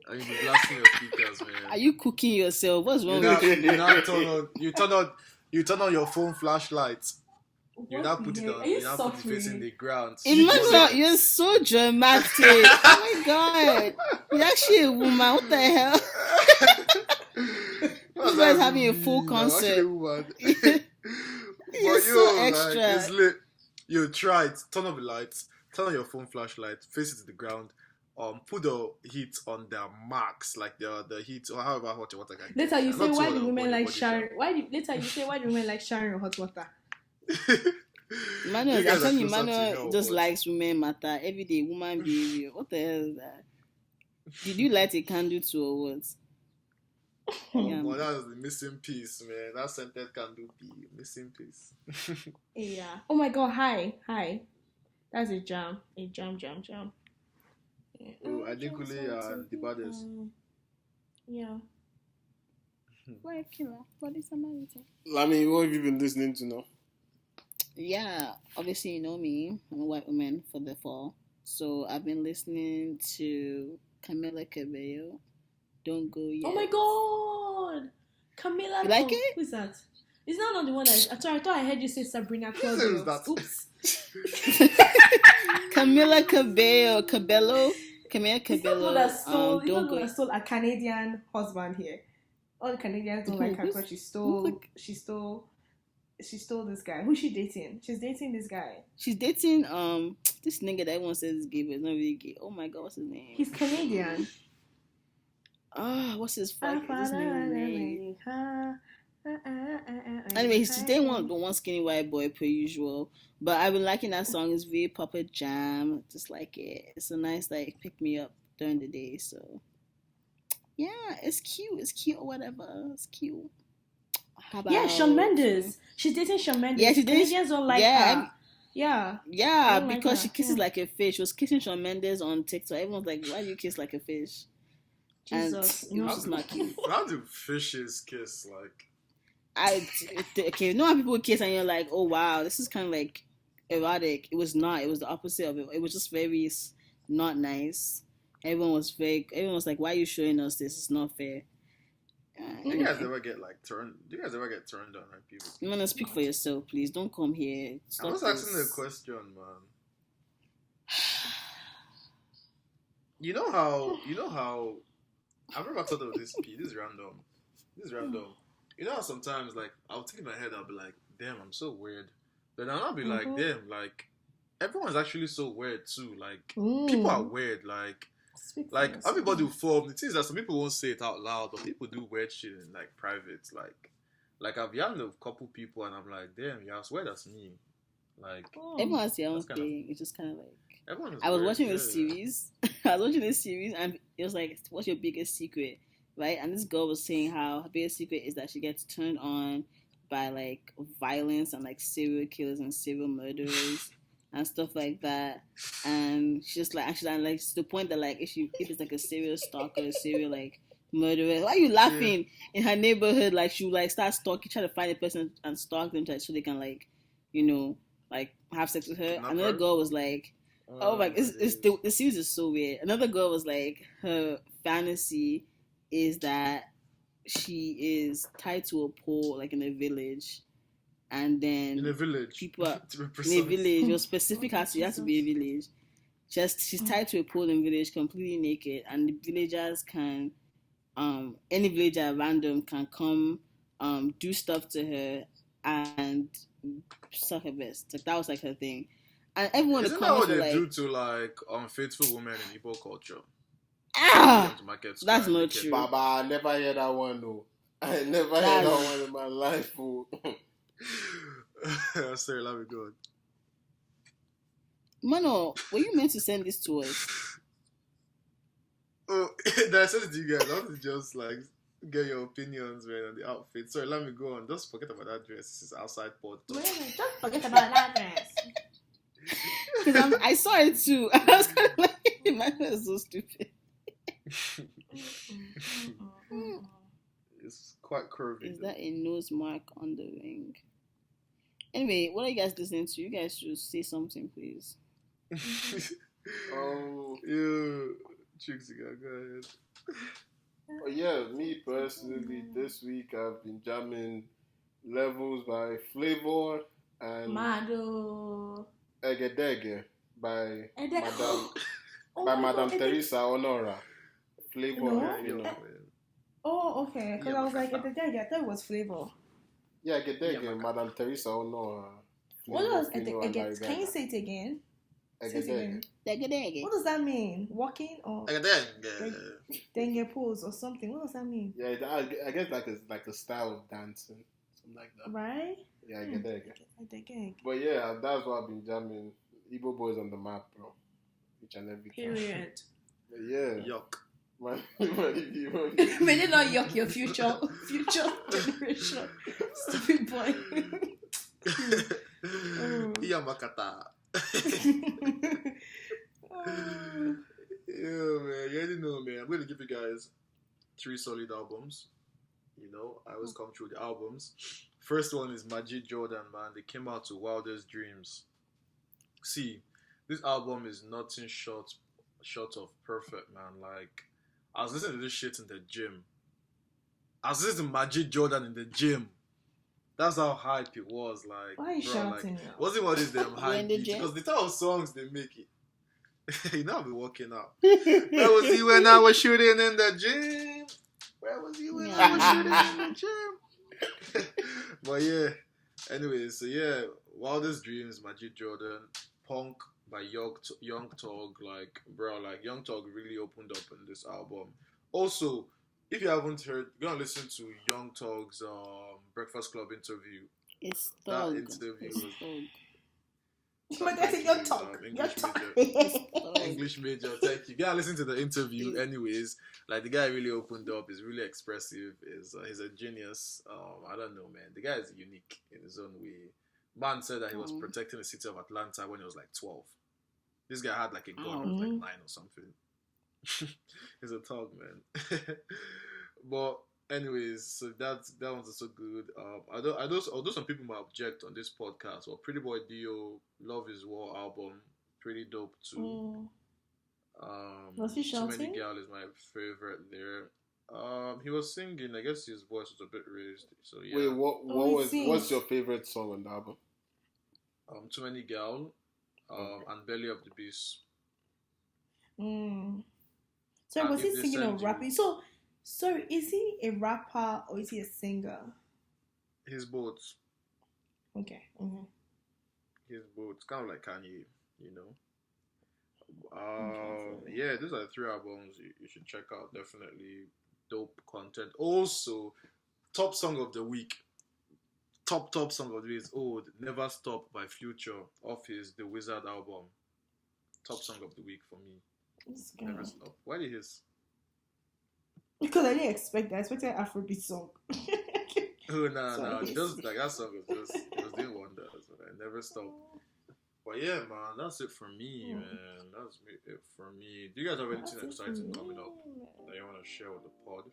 Speaker 1: and you be blasting your speakers, man.
Speaker 2: Are you cooking yourself? What's
Speaker 1: You
Speaker 2: wrong
Speaker 1: now,
Speaker 2: with
Speaker 1: you now turn on your phone flashlight. You
Speaker 3: What
Speaker 1: now
Speaker 3: the
Speaker 1: put it
Speaker 3: heck?
Speaker 1: on.
Speaker 3: Are you
Speaker 1: You now put it facing
Speaker 3: suffering?
Speaker 1: the ground.
Speaker 2: Emmanuel, you're so dramatic. Oh my god. You're actually a woman. What the hell?
Speaker 1: What's
Speaker 2: This guy's
Speaker 1: that
Speaker 2: having a
Speaker 1: mean?
Speaker 2: full
Speaker 1: I'm
Speaker 2: concert.
Speaker 1: actually a woman.
Speaker 2: You're
Speaker 1: But
Speaker 2: so
Speaker 1: like,
Speaker 2: extra.
Speaker 1: it's lit. You try it. Turn off the lights. Turn on your phone flashlight. Face it to the ground. Put the heat on the max, like the heat or however hot your water can get.
Speaker 3: Later you
Speaker 1: Not
Speaker 3: say
Speaker 1: too
Speaker 3: why
Speaker 1: hot
Speaker 3: do
Speaker 1: that
Speaker 3: women
Speaker 1: body
Speaker 3: like
Speaker 1: shower.
Speaker 3: showering? Later you say why do women like showering in hot water?
Speaker 2: Emmanuel,
Speaker 1: You guys
Speaker 2: I'm telling
Speaker 1: are
Speaker 2: you,
Speaker 1: closer to
Speaker 2: Emmanuel
Speaker 1: hell,
Speaker 2: just
Speaker 1: but-
Speaker 2: likes women matter. Every day, woman behavior. What the hell is that? Did you light a candle to or what? Yeah.
Speaker 1: Well, that was the missing piece, man. That scented candle be missing piece.
Speaker 3: Yeah. Oh my god, hi. That's a jam. A jam. Yeah.
Speaker 1: Oh, Adekunle and the baddest.
Speaker 3: Yeah.
Speaker 2: Why killer? What is Samaritan?
Speaker 4: Lami, what have you been listening to now?
Speaker 2: Yeah, obviously you know me. I'm a white woman for the fall. So I've been listening to Camila Cabello. Don't go yet.
Speaker 3: Oh my god. Camila.
Speaker 2: You like it?
Speaker 3: Who's that? Is that not the one that I thought I heard you say Sabrina Claudio.
Speaker 1: Who's that?
Speaker 3: Oops.
Speaker 2: Camila Cabello. Camila
Speaker 3: Is that the one
Speaker 2: Cabello.
Speaker 3: that stole,
Speaker 2: Don't go.
Speaker 3: that stole a Canadian husband here? All the Canadians don't like her because she stole this guy. Who's she dating? She's dating this guy.
Speaker 2: She's dating this nigga that everyone says is gay, but it's not really gay. Oh my god, what's his name?
Speaker 3: He's Canadian.
Speaker 2: What's his name? Anyway, she's dating one skinny white boy per usual. But I've been liking that song. It's very proper jam. Just like it. It's a nice like pick me up during the day. So yeah, it's cute. It's cute or whatever. It's cute. How about,
Speaker 3: Yeah, Shawn Mendes. She's dating Shawn Mendes.
Speaker 2: Yeah, she's dating-
Speaker 3: Canadians don't like
Speaker 2: yeah,
Speaker 3: her. Yeah.
Speaker 2: Yeah,
Speaker 3: I don't like
Speaker 2: because
Speaker 3: her.
Speaker 2: she kisses
Speaker 3: Yeah.
Speaker 2: like a fish. She was kissing Shawn Mendes on TikTok. Everyone's like, why do you kiss like a fish?
Speaker 3: Jesus.
Speaker 2: And it was just not cute.
Speaker 1: How do fishes kiss? Like,
Speaker 2: Okay, you know how people kiss and you're like, oh wow, this is kind of like erotic. It was not. It was the opposite of it. It was just very not nice. Everyone was like, why are you showing us this? It's not fair.
Speaker 1: do you guys ever get like turned? Do you guys ever get turned on by people?
Speaker 2: You wanna speak for yourself, please. Don't come here.
Speaker 1: I
Speaker 2: Stop
Speaker 1: was
Speaker 2: this.
Speaker 1: asking a question, man. You know how I've never thought of this. This is random. You know how sometimes like I'll think in my head, I'll be like, damn, I'm so weird. Then I'll be like, damn, like everyone's actually so weird too. Like people are weird.
Speaker 3: Speak for
Speaker 1: Like
Speaker 3: yourself.
Speaker 1: everybody will form. The thing is that some people won't say it out loud, but people do weird shit in like private. Like I've yawned a couple people, and I'm like, damn, you're as weird as me. Like
Speaker 2: Everyone has their own
Speaker 1: That's kind of-
Speaker 2: thing. It's just kind of like.
Speaker 1: everyone is
Speaker 2: I was
Speaker 1: weird,
Speaker 2: watching
Speaker 1: yeah.
Speaker 2: this series. I was watching this series, and it was like, "What's your biggest secret?" Right? And this girl was saying how her biggest secret is that she gets turned on by like violence and like serial killers and serial murderers and stuff like that. And she's like, to the point that like if it's like a serial stalker, a serial like murderers. Why are you laughing? In her neighborhood, like she would like start stalking, try to find a person and stalk them so they can like, like have sex with her.
Speaker 1: Kidnap
Speaker 2: Another
Speaker 1: her?
Speaker 2: girl was like, oh my, the series is so weird. Another girl was like, her fantasy is that she is tied to a pole like in a village, and then
Speaker 1: in a village.
Speaker 2: people are
Speaker 1: To be
Speaker 2: in a
Speaker 1: precise.
Speaker 2: village. Your specific has to, it has to be a village. She's tied to a pole in village, completely naked, and the villagers can, any villager at random can come, do stuff to her and suck her best. Like that was like her thing, and everyone in the
Speaker 1: Isn't that what
Speaker 2: comments were
Speaker 1: they
Speaker 2: like,
Speaker 1: do to like unfaithful women in Igbo culture?
Speaker 2: ah,
Speaker 1: To market
Speaker 2: that's
Speaker 1: square,
Speaker 2: not
Speaker 1: naked.
Speaker 2: true.
Speaker 4: Baba, I never heard that one, no. I never heard that one in my life, oh.
Speaker 1: Sorry, let me go.
Speaker 2: Mano, were you meant to send this to us?
Speaker 1: Oh, that I said it to you guys. I want to just like get your opinions, man, on the outfit. Sorry, let me go on. Just forget about that dress. This is outside pod.
Speaker 3: Wait, don't forget about that dress.
Speaker 2: Because I saw it too. I was kind of like, my head is so stupid.
Speaker 1: It's quite curvy.
Speaker 2: Is that a nose mark on the ring? Anyway, what are you guys listening to? You guys should say something, please.
Speaker 1: Yeah, Trixie, go ahead.
Speaker 4: Oh, yeah, me personally, this week I've been jamming Levels by Flavor and
Speaker 3: Mado.
Speaker 4: Egedege by Madame
Speaker 3: Oh
Speaker 4: by
Speaker 3: my
Speaker 4: Madame
Speaker 3: God,
Speaker 4: Teresa Honora. Flavor,
Speaker 3: No.
Speaker 4: you know.
Speaker 3: Oh, okay. Because
Speaker 1: Yeah,
Speaker 3: I was like,
Speaker 1: but-
Speaker 3: at the day, I thought it was Flavor.
Speaker 4: Yeah, Egedege,
Speaker 1: Yeah,
Speaker 4: Madame Teresa Honora.
Speaker 3: What
Speaker 4: Flavor,
Speaker 3: does
Speaker 4: Fino, and
Speaker 3: again? Can you
Speaker 4: Ayra.
Speaker 3: say it again? Say it
Speaker 4: Egedege.
Speaker 3: again. What does that mean? Walking or denge pose or something? What does that mean?
Speaker 4: Yeah, I guess like a style of dancing, something like that.
Speaker 3: Right?
Speaker 4: Yeah, Egedege.
Speaker 3: Again.
Speaker 4: But yeah, that's what I've been jamming. Igbo boys on the map, bro. Each and every time.
Speaker 3: Period.
Speaker 4: But yeah.
Speaker 1: Yuck.
Speaker 4: Man,
Speaker 3: May they not yuck your future generation. Stupid boy.
Speaker 1: Yamakata. Yeah, man. You already know, man. I'm going to give you guys 3 solid albums. You know, I always come through the albums. First one is Majid Jordan, man. They came out to Wildest Dreams. See, this album is nothing short of perfect, man. Like, I was listening to this shit in the gym. I was listening to Majid Jordan in the gym. That's how hype it was. Like,
Speaker 3: Why are you
Speaker 1: bro,
Speaker 3: shouting
Speaker 1: like,
Speaker 3: now?
Speaker 1: wasn't what is them
Speaker 2: You're
Speaker 1: hype
Speaker 2: in the
Speaker 1: beats,
Speaker 2: gym?
Speaker 1: because the type of songs they make it. You know, I've been working out. Where was he when I was shooting in the gym? Where was he when I was shooting in the gym? But yeah, anyway, so yeah, Wildest Dreams, Majid Jordan, Punk by Young Tog, like, bro, like, Young Tog really opened up in this album. Also, if you haven't heard, go and listen to Young Tog's Breakfast Club interview.
Speaker 2: It's
Speaker 1: That
Speaker 2: thug.
Speaker 1: interview
Speaker 2: It's
Speaker 1: was
Speaker 2: thug.
Speaker 3: But that's your talk. Your talk.
Speaker 1: English major, thank you. Go and listen to the interview. Anyways, like, the guy really opened up. He's really expressive. He's a genius. I don't know, man. The guy is unique in his own way. Man said that he was protecting the city of Atlanta when he was like 12. This guy had like a gun when he was like 9 or something. He's a thug, man. But anyways, so that one's also good. Although some people might object on this podcast, well, Pretty Boy Dio, Love Is War album, pretty dope too.
Speaker 3: Was he
Speaker 1: Too Many
Speaker 3: shouting?
Speaker 1: Gal is my favorite there. He was singing. I guess his voice was a bit raised. So yeah.
Speaker 4: Wait,
Speaker 3: he
Speaker 4: what's
Speaker 3: sings.
Speaker 4: your favorite song on the album?
Speaker 1: Too Many Gal, and Belly of the Beast.
Speaker 3: So
Speaker 1: And
Speaker 3: was he
Speaker 1: if they
Speaker 3: singing or
Speaker 1: send you-
Speaker 3: rapping? So is he a rapper or is he a singer?
Speaker 1: His both.
Speaker 3: Okay.
Speaker 1: His both. Kind of like Kanye, you know.
Speaker 3: Okay.
Speaker 1: Yeah, these are the 3 albums you should check out. Definitely dope content. Also, top song of the week. Top song of the week is Never Stop by Future off his The Wizard album. Top song of the week for me.
Speaker 3: This
Speaker 1: Never
Speaker 3: guy.
Speaker 1: Stop. Why did his?
Speaker 3: Because I didn't expect that. I expected an Afrobeat song.
Speaker 1: Oh, no.
Speaker 3: Sorry.
Speaker 1: Just like that song was doing wonders. But I Never Stop. But yeah, man, that's it for me, man. That's it for me. Do you guys have anything exciting coming up that you want to share with the pod?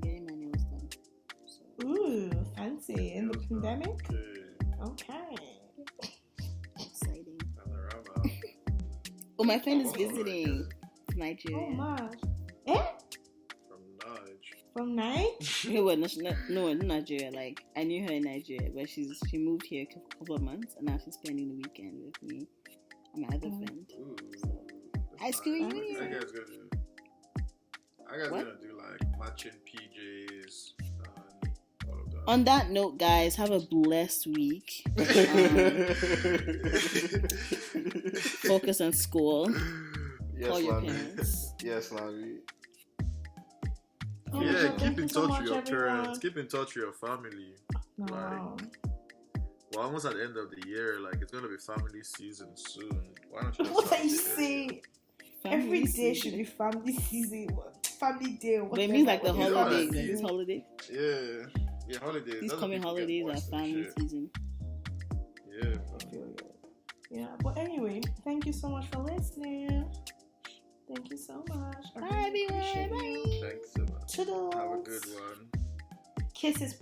Speaker 2: Getting my nails done. So.
Speaker 3: Ooh, fancy in the pandemic. Okay.
Speaker 2: Exciting.
Speaker 1: Panorama.
Speaker 2: Oh, my friend is visiting Nigeria.
Speaker 3: Oh my. Eh? From Nige?
Speaker 2: No, in Nigeria. Like, I knew her in Nigeria, but she moved here a couple of months, and now she's spending the weekend with me and my other friend.
Speaker 1: Ooh,
Speaker 2: so, high school reunion.
Speaker 1: I guys gonna do like matching PJs and all of that.
Speaker 2: On that note, guys, have a blessed week. Focus on school. Call your parents.
Speaker 1: Yes, Larry.
Speaker 3: Oh,
Speaker 1: yeah,
Speaker 3: God,
Speaker 1: keep in
Speaker 3: so
Speaker 1: touch with your
Speaker 3: much,
Speaker 1: parents. Keep in touch with your family.
Speaker 3: No.
Speaker 1: Like, we're almost at the end of the year. Like, it's gonna be family season soon. Why don't you just
Speaker 3: What are you
Speaker 1: celebrate
Speaker 3: saying?
Speaker 2: Family
Speaker 3: Every day
Speaker 2: season.
Speaker 3: should be family season. Family day.
Speaker 2: But it means like the
Speaker 1: whatever.
Speaker 2: holidays.
Speaker 1: Yeah.
Speaker 2: Like this holiday.
Speaker 1: Yeah, holidays.
Speaker 2: These
Speaker 1: That's
Speaker 2: coming
Speaker 1: what people get
Speaker 2: holidays are
Speaker 1: voiced and
Speaker 2: family
Speaker 1: shit.
Speaker 2: season.
Speaker 1: Yeah.
Speaker 3: Yeah, but anyway, thank you so much for listening. Thank you so much. I
Speaker 2: Bye,
Speaker 3: really appreciate
Speaker 2: everyone.
Speaker 3: you.
Speaker 2: Bye.
Speaker 1: Thanks so much.
Speaker 3: Toodles.
Speaker 1: Have a good one.
Speaker 3: Kisses.